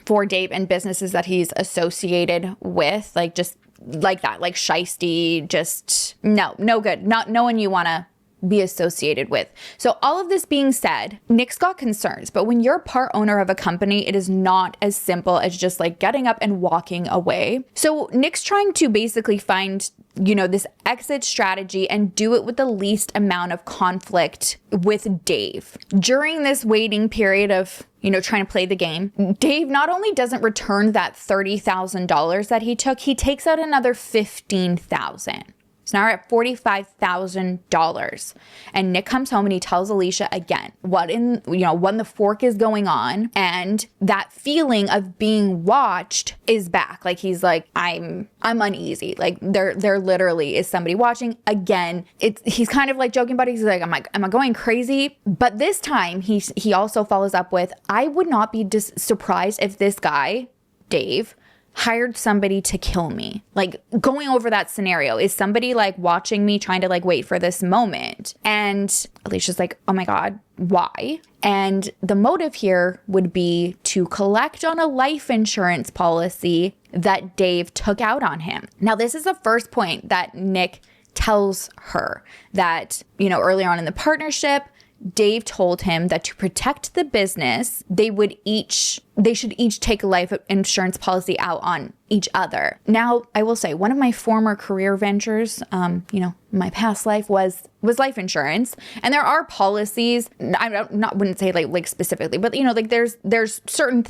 for Dave and businesses that he's associated with, like just like that, like shisty, just no good, not no one you want to be associated with. So all of this being said, Nick's got concerns, but when you're part owner of a company, it is not as simple as just like getting up and walking away. So Nick's trying to basically find, this exit strategy and do it with the least amount of conflict with Dave. During this waiting period of, trying to play the game, Dave not only doesn't return that $30,000 that he took, he takes out another $15,000. So now we're at $45,000. And Nick comes home and he tells Alicia again when the fork is going on, and that feeling of being watched is back. Like he's like, I'm uneasy. Like there literally is somebody watching. Again, he's kind of like joking about it. He's like, am I going crazy? But this time he also follows up with, I would not be surprised if this guy, Dave, hired somebody to kill me. Like going over that scenario, is somebody like watching me trying to like wait for this moment? And Alicia's like, oh my God, why? And the motive here would be to collect on a life insurance policy that Dave took out on him. Now, this is the first point that Nick tells her that, earlier on in the partnership, Dave told him that to protect the business, they should each take a life insurance policy out on each other. Now, I will say one of my former career ventures, my past life was life insurance, and there are policies. Wouldn't say like specifically, but there's certain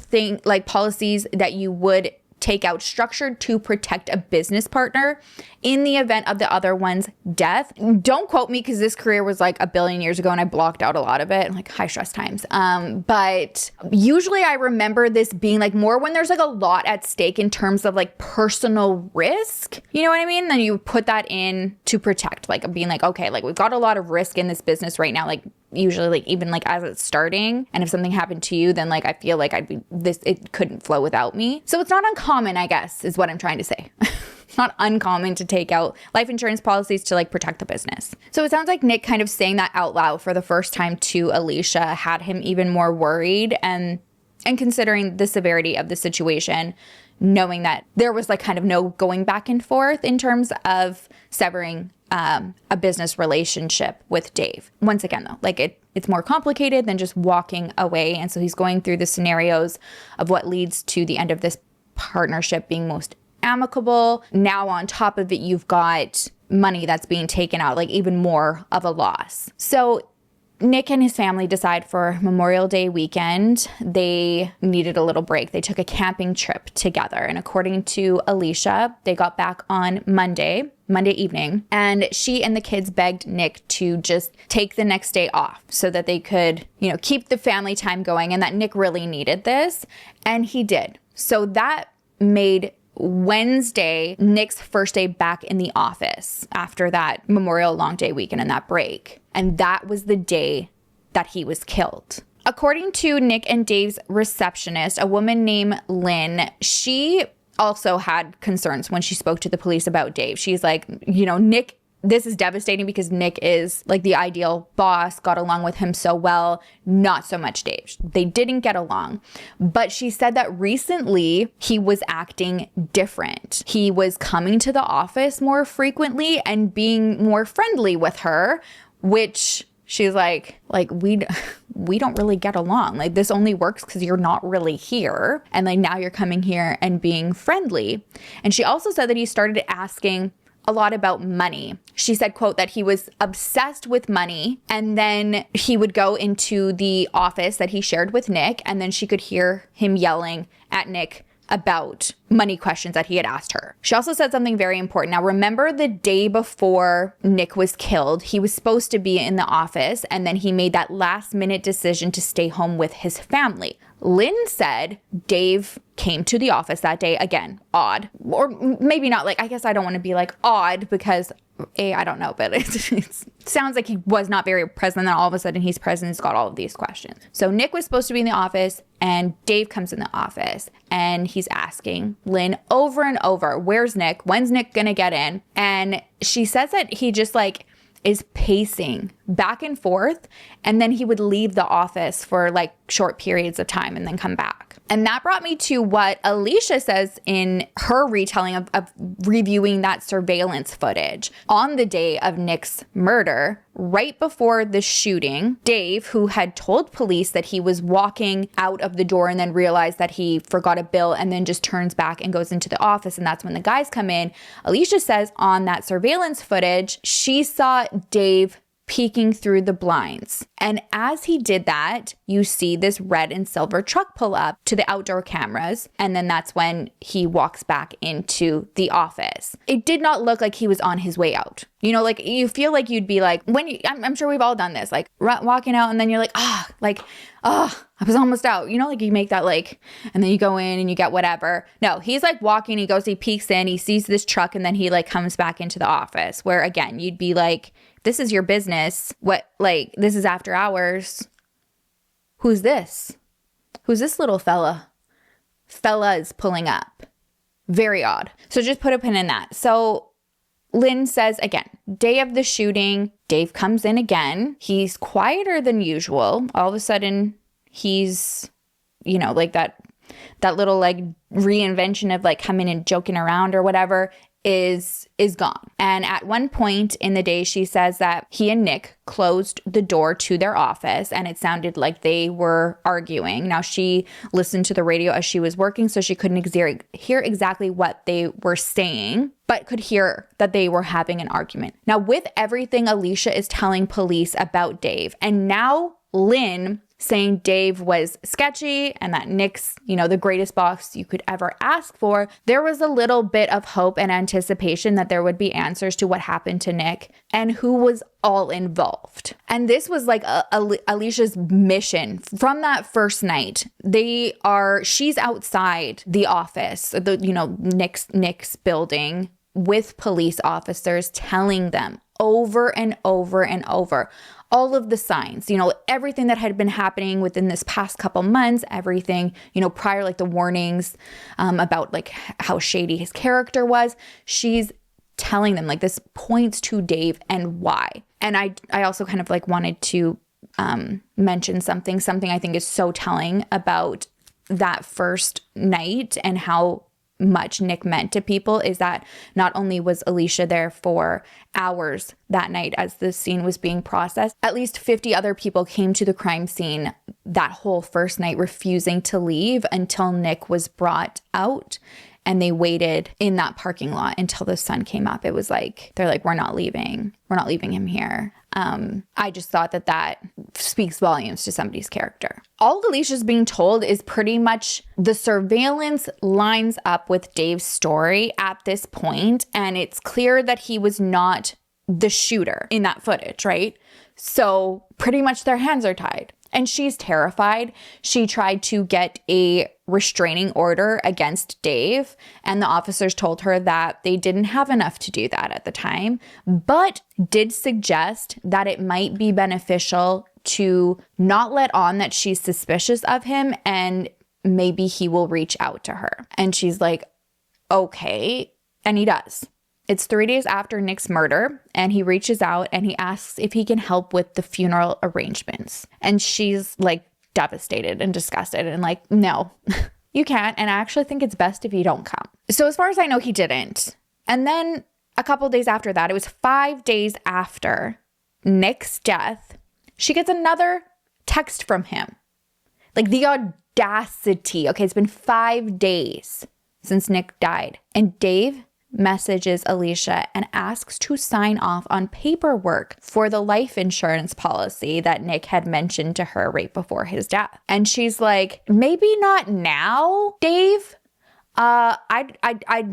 policies that you would take out structured to protect a business partner in the event of the other one's death. Don't quote me because this career was like a billion years ago and I blocked out a lot of it, like high stress times. But usually I remember this being like more when there's like a lot at stake in terms of like personal risk. You know what I mean? Then you put that in to protect, like being like, okay, like we've got a lot of risk in this business right now. Like usually like even like as it's starting, and if something happened to you, then like I feel like it couldn't flow without me. So it's not uncommon, I guess, is what I'm trying to say. It's not uncommon to take out life insurance policies to like protect the business. So it sounds like Nick kind of saying that out loud for the first time to Alicia had him even more worried, and considering the severity of the situation, knowing that there was like kind of no going back and forth in terms of severing a business relationship with Dave. Once again, though, like it's more complicated than just walking away. And so he's going through the scenarios of what leads to the end of this partnership being most amicable. Now, on top of it, you've got money that's being taken out, like even more of a loss. So Nick and his family decide for Memorial Day weekend, they needed a little break. They took a camping trip together. And according to Alicia, they got back on Monday evening, and she and the kids begged Nick to just take the next day off so that they could, keep the family time going, and that Nick really needed this. And he did. So that made Wednesday Nick's first day back in the office after that Memorial long day weekend and that break. And that was the day that he was killed. According to Nick and Dave's receptionist, a woman named Lynn, she also had concerns when she spoke to the police about Dave. She's like, Nick, this is devastating because Nick is like the ideal boss, got along with him so well, not so much Dave. They didn't get along. But she said that recently he was acting different. He was coming to the office more frequently and being more friendly with her, which she's like we don't really get along. Like, this only works because you're not really here. And like now you're coming here and being friendly. And she also said that he started asking a lot about money. She said, quote, that he was obsessed with money, and then he would go into the office that he shared with Nick, and then she could hear him yelling at Nick about money questions that he had asked her. She also said something very important. Now, remember the day before Nick was killed, he was supposed to be in the office, and then he made that last minute decision to stay home with his family. Lynn said Dave came to the office that day. Again, odd. Or maybe not, like, I guess I don't want to be like odd because I don't know, but it sounds like he was not very present. Then all of a sudden he's present. He's got all of these questions. So Nick was supposed to be in the office, and Dave comes in the office, and he's asking Lynn over and over, where's Nick? When's Nick gonna get in? And she says that he just like is pacing back and forth, and then he would leave the office for like short periods of time and then come back. And that brought me to what Alicia says in her retelling of reviewing that surveillance footage. On the day of Nick's murder, right before the shooting, Dave, who had told police that he was walking out of the door and then realized that he forgot a bill and then just turns back and goes into the office, and that's when the guys come in. Alicia says on that surveillance footage, she saw Dave peeking through the blinds. And as he did that, you see this red and silver truck pull up to the outdoor cameras. And then that's when he walks back into the office. It did not look like he was on his way out. Like you feel like you'd be like, I'm sure we've all done this, like walking out and then you're like, I was almost out. Like you make that like, and then you go in and you get whatever. No, he's like walking, he peeks in, he sees this truck, and then he like comes back into the office, where again, you'd be like, this is your business. What, like, this is after hours. Who's this? Who's this little fella? Fella's pulling up. Very odd. So just put a pin in that. So Lynn says, again, day of the shooting, Dave comes in again. He's quieter than usual. All of a sudden, he's, like that little like reinvention of like coming and joking around or whatever is gone. And at one point in the day, she says that he and Nick closed the door to their office, and it sounded like they were arguing. Now, she listened to the radio as she was working, so she couldn't hear exactly what they were saying, but could hear that they were having an argument. Now, with everything Alicia is telling police about Dave, and now Lynn saying Dave was sketchy and that Nick's, the greatest boss you could ever ask for, there was a little bit of hope and anticipation that there would be answers to what happened to Nick and who was all involved. And this was like Alicia's mission from that first night. She's outside the office, Nick's building, with police officers telling them over and over and over. All of the signs, everything that had been happening within this past couple months, everything, prior, like the warnings about like how shady his character was. She's telling them like this points to Dave and why. And I also kind of like wanted to mention something I think is so telling about that first night and how much Nick meant to people is that not only was Alicia there for hours that night as the scene was being processed, at least 50 other people came to the crime scene that whole first night, refusing to leave until Nick was brought out. And they waited in that parking lot until the sun came up. It was like, they're like, we're not leaving him here. I just thought that speaks volumes to somebody's character. All Alicia's being told is pretty much the surveillance lines up with Dave's story at this point, and it's clear that he was not the shooter in that footage, right? So pretty much their hands are tied. And she's terrified. She tried to get a restraining order against Dave, and the officers told her that they didn't have enough to do that at the time, but did suggest that it might be beneficial to not let on that she's suspicious of him, and maybe he will reach out to her. And she's like, okay. And he does. It's 3 days after Nick's murder, and he reaches out and he asks if he can help with the funeral arrangements. And she's like devastated and disgusted and like, no, you can't. And I actually think it's best if you don't come. So as far as I know, he didn't. And then a couple days after that, it was 5 days after Nick's death, she gets another text from him. Like the audacity. Okay, it's been 5 days since Nick died. And Dave messages Alicia and asks to sign off on paperwork for the life insurance policy that Nick had mentioned to her right before his death. And she's like, maybe not now, Dave. I'd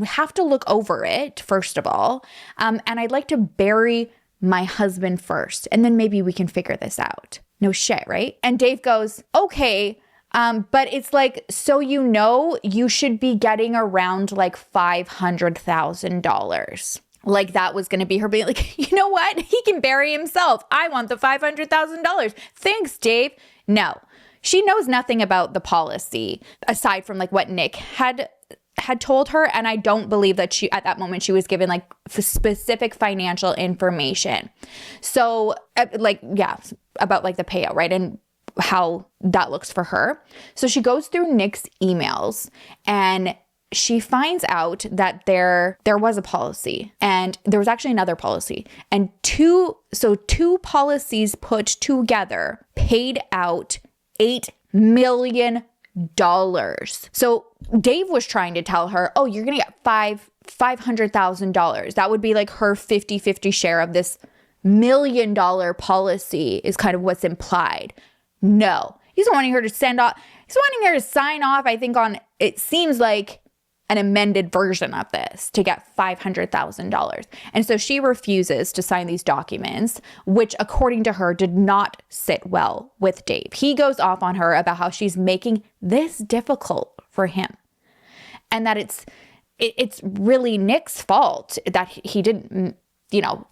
have to look over it, first of all. And I'd like to bury my husband first, and then maybe we can figure this out. No shit, right? And Dave goes, okay, but it's like, so you should be getting around like $500,000. Like that was going to be her being like, you know what? He can bury himself. I want the $500,000. Thanks, Dave. No, she knows nothing about the policy aside from like what Nick had told her. And I don't believe that she, at that moment, she was given like specific financial information. So like, yeah, about like the payout, right? And how that looks for her. So she goes through Nick's emails and she finds out that there was a policy, and there was actually another policy, and two policies put together paid out $8 million. So Dave was trying to tell her, oh, you're going to get $500,000. That would be like her 50-50 share of this $1 million policy is kind of what's implied. No, he's wanting her to sign off, I think, on, it seems like an amended version of this to get $500,000. And so she refuses to sign these documents, which according to her did not sit well with Dave. He goes off on her about how she's making this difficult for him, and that it's really Nick's fault that he didn't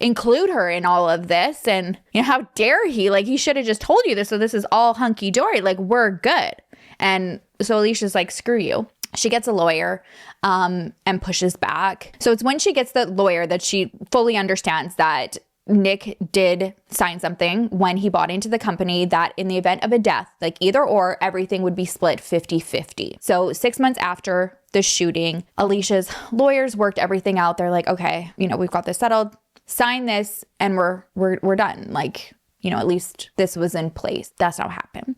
include her in all of this. And, how dare he? Like, he should have just told you this. So this is all hunky dory. Like, we're good. And so Alicia's like, screw you. She gets a lawyer and pushes back. So it's when she gets the lawyer that she fully understands that Nick did sign something when he bought into the company that in the event of a death, like either or, everything would be split 50-50. So 6 months after the shooting, Alicia's lawyers worked everything out. They're like, okay, we've got this settled. Sign this and we're done. Like, at least this was in place. That's not what happened.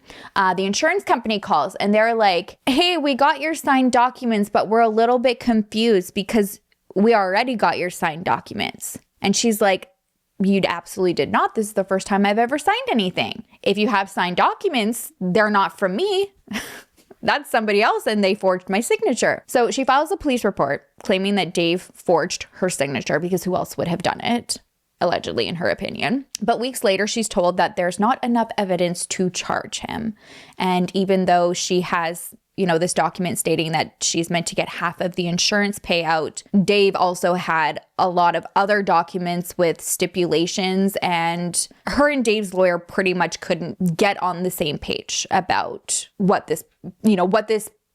The insurance company calls and they're like, hey, we got your signed documents, but we're a little bit confused because we already got your signed documents. And she's like, you absolutely did not. This is the first time I've ever signed anything. If you have signed documents, they're not from me. That's somebody else, and they forged my signature. So she files a police report claiming that Dave forged her signature because who else would have done it? Allegedly, in her opinion. But weeks later, she's told that there's not enough evidence to charge him. And even though she has this document stating that she's meant to get half of the insurance payout. Dave also had a lot of other documents with stipulations, and her and Dave's lawyer pretty much couldn't get on the same page about what this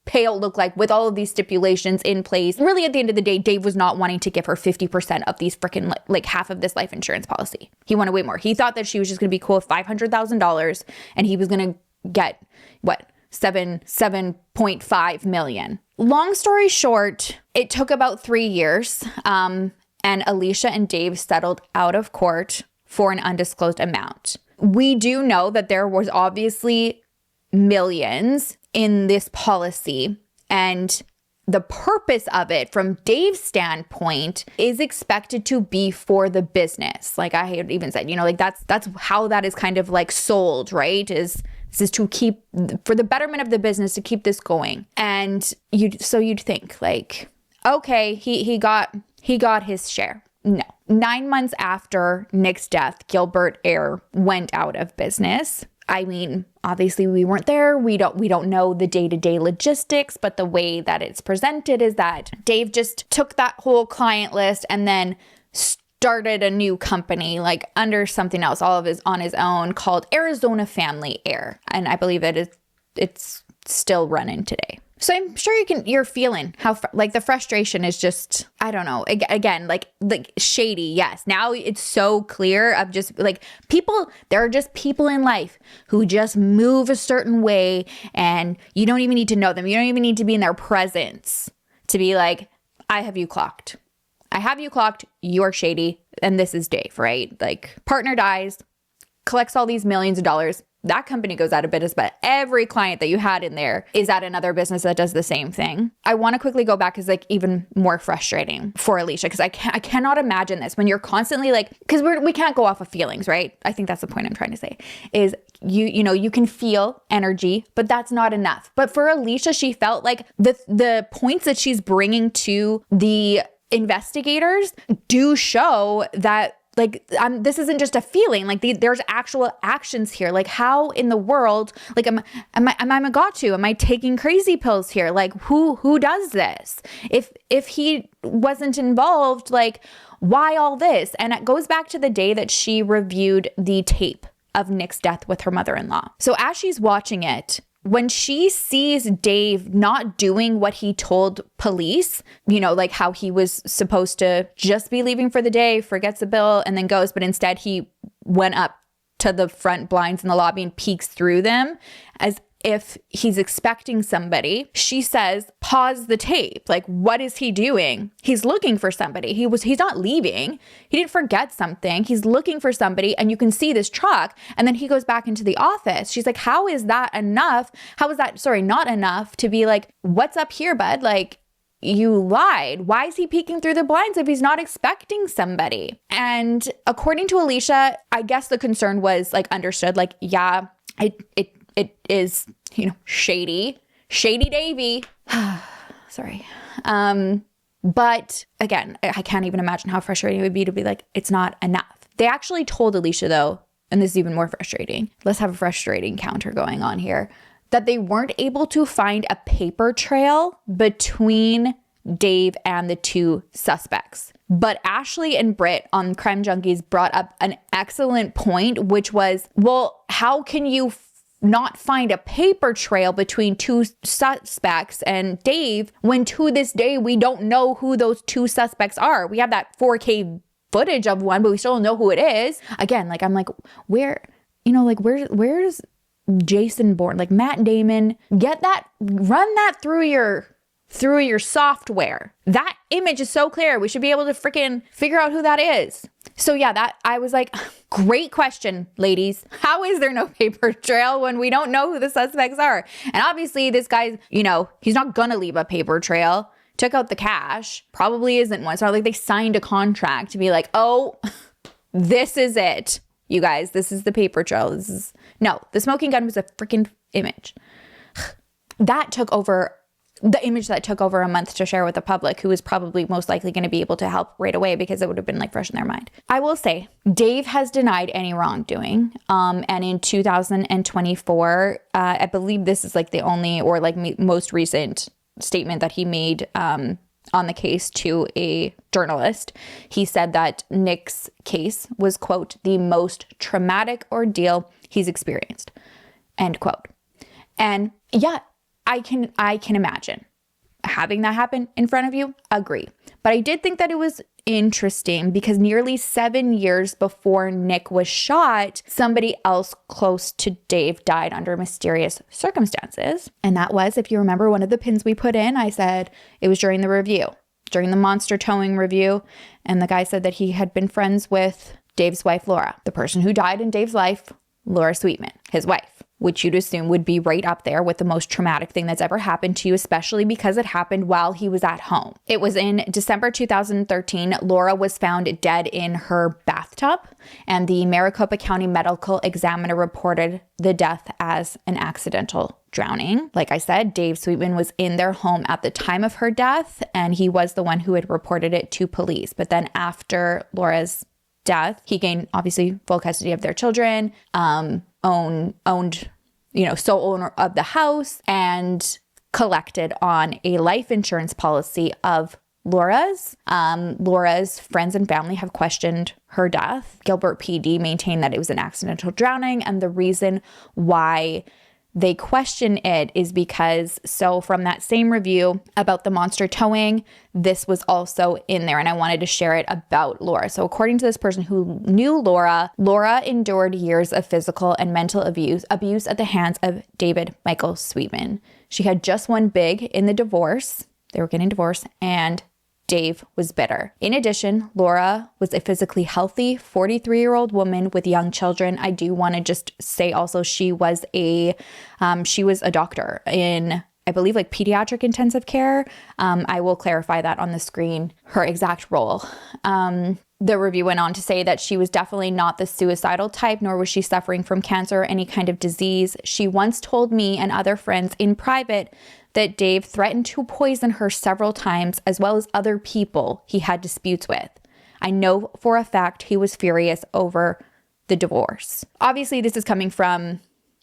payout looked like with all of these stipulations in place. Really, at the end of the day, Dave was not wanting to give her 50% of these freaking like half of this life insurance policy. He wanted way more. He thought that she was just going to be cool with $500,000 and he was going to get what? 7.5 million. Long story short, it took about 3 years. And Alicia and Dave settled out of court for an undisclosed amount. We do know that there was obviously millions in this policy, and the purpose of it from Dave's standpoint is expected to be for the business. Like I had even said, that's how that is kind of like sold, right? This is to keep, for the betterment of the business, to keep this going. And you'd think like, okay, he got his share. No. 9 months after Nick's death, Gilbert Air went out of business. I mean, obviously we weren't there. We don't know the day-to-day logistics, but the way that it's presented is that Dave just took that whole client list and then started a new company, like under something else, all of his on his own, called Arizona Family Air. And I believe that it's still running today. So I'm sure you're feeling how like the frustration is just, I don't know, again, like shady. Yes. Now it's so clear of just like there are just people in life who just move a certain way and you don't even need to know them. You don't even need to be in their presence to be like, I have you clocked. You're shady. And this is Dave, right? Like partner dies, collects all these millions of dollars. That company goes out of business, but every client that you had in there is at another business that does the same thing. I want to quickly go back because like even more frustrating for Alicia, because I cannot imagine this when you're constantly like, because we can't go off of feelings, right? I think that's the point I'm trying to say is you can feel energy, but that's not enough. But for Alicia, she felt like the points that she's bringing to the investigators do show that like, this isn't just a feeling. Like, there's actual actions here. Like, how in the world? Like, am I a got to? Am I taking crazy pills here? Like, who does this? If he wasn't involved, like, why all this? And it goes back to the day that she reviewed the tape of Nick's death with her mother-in-law. So as she's watching it, when she sees Dave not doing what he told police, like how he was supposed to just be leaving for the day, forgets the bill, and then goes, but instead he went up to the front blinds in the lobby and peeks through them as if he's expecting somebody. She says, pause the tape. Like, what is he doing? He's looking for somebody. He's not leaving. He didn't forget something. He's looking for somebody, and you can see this truck. And then he goes back into the office. She's like, how is that enough? How is that, not enough to be like, what's up here, bud? Like, you lied. Why is he peeking through the blinds if he's not expecting somebody? And according to Alicia, I guess the concern was like understood. Like, yeah, it is, shady Davy. Sorry. But again, I can't even imagine how frustrating it would be to be like, it's not enough. They actually told Alicia though, and this is even more frustrating. Let's have a frustrating counter going on here, that they weren't able to find a paper trail between Dave and the two suspects. But Ashley and Britt on Crime Junkies brought up an excellent point, which was, well, how can you not find a paper trail between two suspects and Dave when to this day we don't know who those two suspects are? We have that 4K footage of one, but we still don't know who it is. Again, like I'm like, where's Jason Bourne? Like Matt Damon, run that through your software. That image is so clear. We should be able to freaking figure out who that is. So yeah, that I was like, great question, ladies. How is there no paper trail when we don't know who the suspects are? And obviously this guy's, he's not gonna leave a paper trail. Took out the cash, probably isn't one. It's not like they signed a contract to be like, oh, this is it. You guys, this is the paper trail. No, the smoking gun was a freaking image. That took over the image that took over a month to share with the public, who was probably most likely going to be able to help right away because it would have been like fresh in their mind. I will say Dave has denied any wrongdoing. And in 2024, I believe this is like the only or like most recent statement that he made on the case to a journalist. He said that Nick's case was, quote, the most traumatic ordeal he's experienced, end quote. And yeah, I can imagine having that happen in front of you. Agree. But I did think that it was interesting because nearly 7 years before Nick was shot, somebody else close to Dave died under mysterious circumstances. And that was, if you remember, one of the pins we put in, I said it was during the review, during the monster towing review. And the guy said that he had been friends with Dave's wife, Laura, the person who died in Dave's life, Laura Sweetman, his wife, which you'd assume would be right up there with the most traumatic thing that's ever happened to you, especially because it happened while he was at home. It was in December 2013. Laura was found dead in her bathtub, and the Maricopa County Medical Examiner reported the death as an accidental drowning. Like I said, Dave Sweetman was in their home at the time of her death, and he was the one who had reported it to police. But then after Laura's death, he gained obviously full custody of their children, owned, sole owner of the house, and collected on a life insurance policy of Laura's. Laura's friends and family have questioned her death. Gilbert PD maintained that it was an accidental drowning, and the reason why they question it is because, so from that same review about the monster towing, this was also in there, and I wanted to share it about Laura. So according to this person who knew Laura endured years of physical and mental abuse at the hands of David Michael Sweetman. She had just won big in the divorce. They were getting divorced, and Dave was bitter. In addition, Laura was a physically healthy 43-year-old woman with young children. I do want to just say also she was a doctor in, I believe, like pediatric intensive care. I will clarify that on the screen, her exact role. The review went on to say that she was definitely not the suicidal type, nor was she suffering from cancer or any kind of disease. She once told me and other friends in private that Dave threatened to poison her several times, as well as other people he had disputes with. I know for a fact he was furious over the divorce. Obviously, this is coming from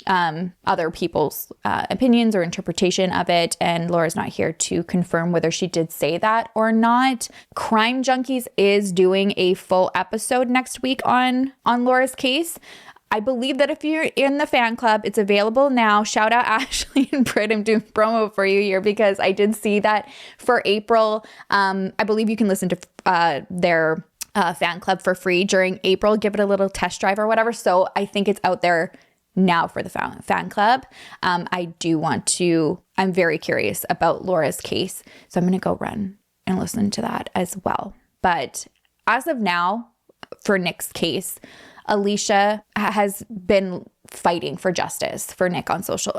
other people's opinions or interpretation of it, and Laura's not here to confirm whether she did say that or not. Crime Junkies is doing a full episode next week on Laura's case. I believe that if you're in the fan club, it's available now. Shout out Ashley and Britt. I'm doing promo for you here because I did see that for April. I believe you can listen to their fan club for free during April. Give it a little test drive or whatever. So I think it's out there now for the fan club. I'm very curious about Laura's case. So I'm going to go run and listen to that as well. But as of now, for Nick's case, Alicia has been fighting for justice for Nick on social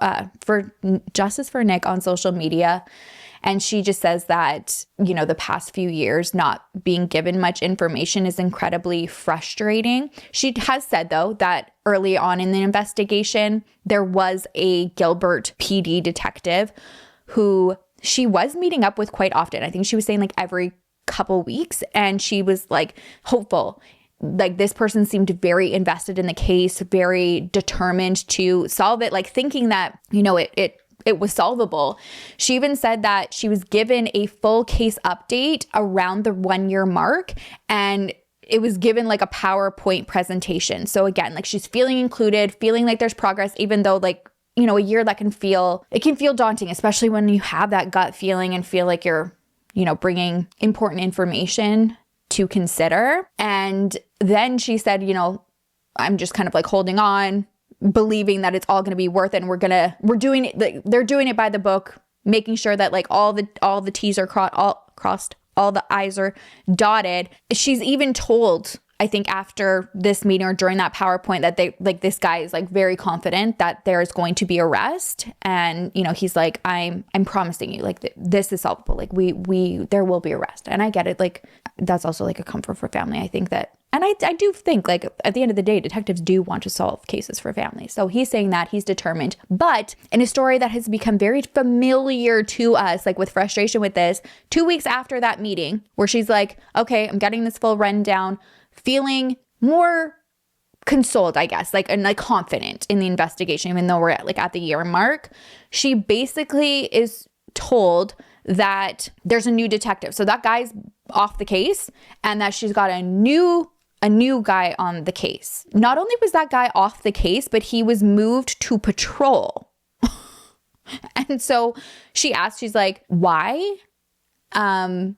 media. And she just says that, the past few years not being given much information is incredibly frustrating. She has said, though, that early on in the investigation, there was a Gilbert PD detective who she was meeting up with quite often. I think she was saying like every couple weeks, and she was like hopeful. Like this person seemed very invested in the case, very determined to solve it, like thinking that, it was solvable. She even said that she was given a full case update around the 1 year mark, and it was given like a PowerPoint presentation. So again, like she's feeling included, feeling like there's progress, even though like, a year that can feel daunting, especially when you have that gut feeling and feel like you're, bringing important information to consider. And then she said, I'm just kind of like holding on, believing that it's all going to be worth it. And we're doing it. Like, they're doing it by the book, making sure that like all the T's are crossed, all the I's are dotted. She's even told, I think after this meeting or during that PowerPoint, that this guy is like very confident that there's going to be arrest. And, he's like, I'm promising you, like this is solvable. Like there will be arrest. And I get it. Like that's also like a comfort for family. I think that And I do think, like, at the end of the day, detectives do want to solve cases for families. So he's saying that he's determined. But in a story that has become very familiar to us, like with frustration with this, 2 weeks after that meeting where she's like, okay, I'm getting this full rundown, feeling more consoled, I guess, like, and like confident in the investigation, even though we're at the year mark, she basically is told that there's a new detective. So that guy's off the case and that she's got a new guy on the case. Not only was that guy off the case, but he was moved to patrol. And so she asked, she's like, why? Like,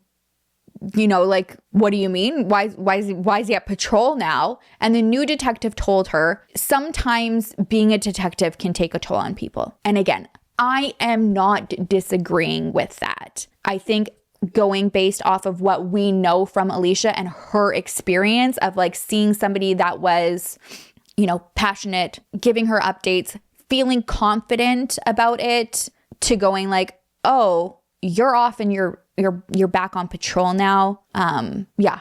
what do you mean? Why is he at patrol now? And the new detective told her, sometimes being a detective can take a toll on people. And again, I am not disagreeing with that. I think going based off of what we know from Alicia and her experience of like seeing somebody that was, passionate, giving her updates, feeling confident about it, to going like, oh, you're off and you're back on patrol now. Yeah,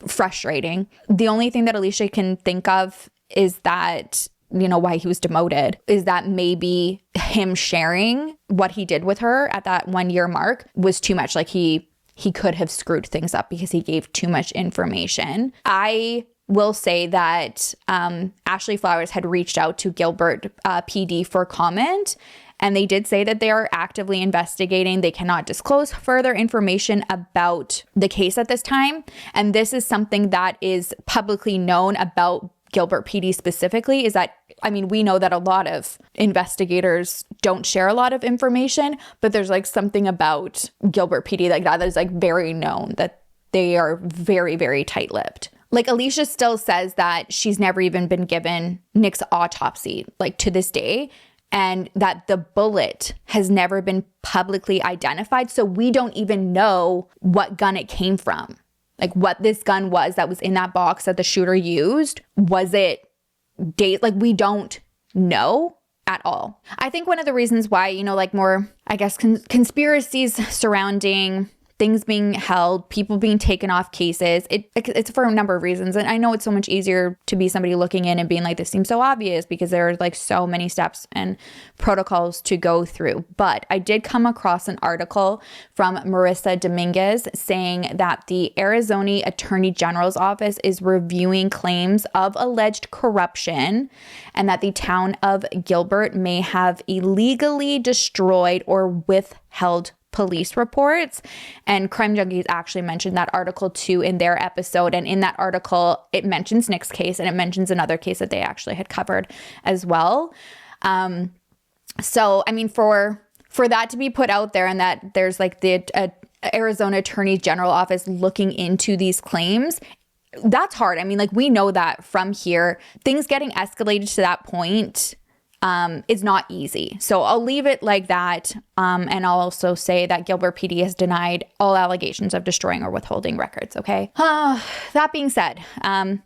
frustrating. The only thing that Alicia can think of is that, why he was demoted, is that maybe him sharing what he did with her at that 1 year mark was too much. Like he could have screwed things up because he gave too much information. I will say that Ashley Flowers had reached out to Gilbert PD for comment, and they did say that they are actively investigating. They cannot disclose further information about the case at this time. And this is something that is publicly known about Gilbert PD specifically, is that, we know that a lot of investigators don't share a lot of information, but there's like something about Gilbert PD like that is like very known, that they are very, very tight-lipped. Like Alicia still says that she's never even been given Nick's autopsy, like to this day, and that the bullet has never been publicly identified. So we don't even know what gun it came from. Like what this gun was that was in that box that the shooter used. Was it like we don't know at all. I think one of the reasons why, more, I guess, conspiracies surrounding things being held, people being taken off cases, it's for a number of reasons. And I know it's so much easier to be somebody looking in and being like, this seems so obvious, because there are like so many steps and protocols to go through. But I did come across an article from Marissa Dominguez saying that the Arizona Attorney General's office is reviewing claims of alleged corruption, and that the town of Gilbert may have illegally destroyed or withheld police reports. And Crime Junkies actually mentioned that article too in their episode. And in that article, it mentions Nick's case, and it mentions another case that they actually had covered as well. So, for that to be put out there, and that there's like the Arizona Attorney General office looking into these claims, that's hard. We know that from here, things getting escalated to that point is not easy. So I'll leave it like that. And I'll also say that Gilbert PD has denied all allegations of destroying or withholding records. Okay. That being said,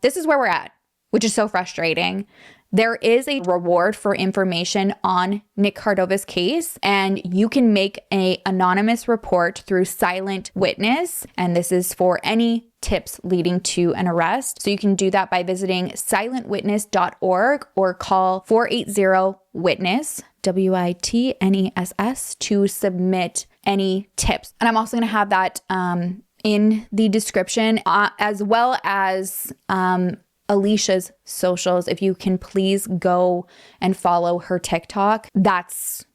this is where we're at, which is so frustrating. There is a reward for information on Nick Cordova's case, and you can make an anonymous report through Silent Witness. And this is for any tips leading to an arrest. So you can do that by visiting silentwitness.org or call 480-WITNESS, WITNESS, to submit any tips. And I'm also going to have that in the description, as well as Alicia's socials. If you can please go and follow her TikTok. That's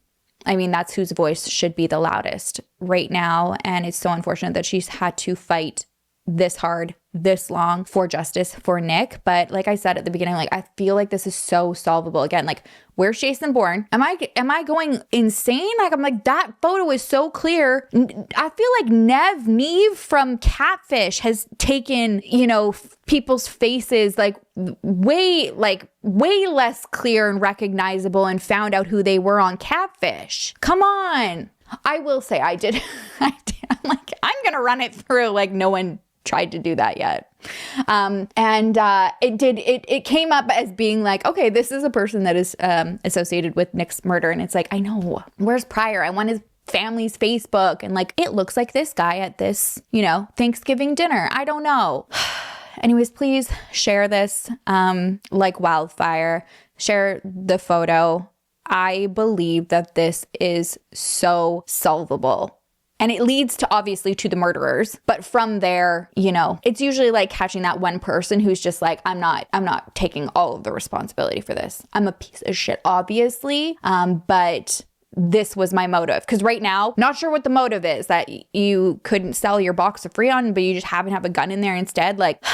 whose voice should be the loudest right now. And it's so unfortunate that she's had to fight this hard, this long for justice for Nick. But like I said at the beginning, like I feel like this is so solvable. Again, like, where's Jason Bourne? Am I going insane? Like, I'm like, that photo is so clear. I feel like Neve from Catfish has taken, people's faces like way less clear and recognizable, and found out who they were on Catfish. Come on. I will say I did. I'm like, I'm going to run it through like no one tried to do that yet. It came up as being like, okay, this is a person that is associated with Nick's murder. And it's like, I know, where's Pryor? I want his family's Facebook. And like, it looks like this guy at this, Thanksgiving dinner. I don't know. anyways, please share this like wildfire. Share the photo. I believe that this is so solvable. And it leads to obviously to the murderers. But from there, you know, it's usually like catching that one person who's just like, I'm not taking all of the responsibility for this. I'm a piece of shit, obviously. But this was my motive. Because right now, not sure what the motive is, that you couldn't sell your box of Freon, but you just happen to have a gun in there instead. Like,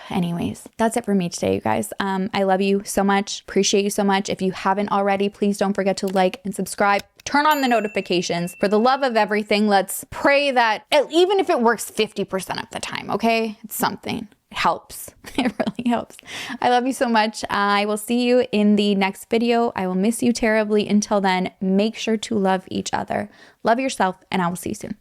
anyways, that's it for me today, you guys. I love you so much. Appreciate you so much. If you haven't already, please don't forget to like and subscribe. Turn on the notifications. For the love of everything, let's pray that even if it works 50% of the time, okay? It's something. It helps. It really helps. I love you so much. I will see you in the next video. I will miss you terribly. Until then, make sure to love each other. Love yourself, and I will see you soon.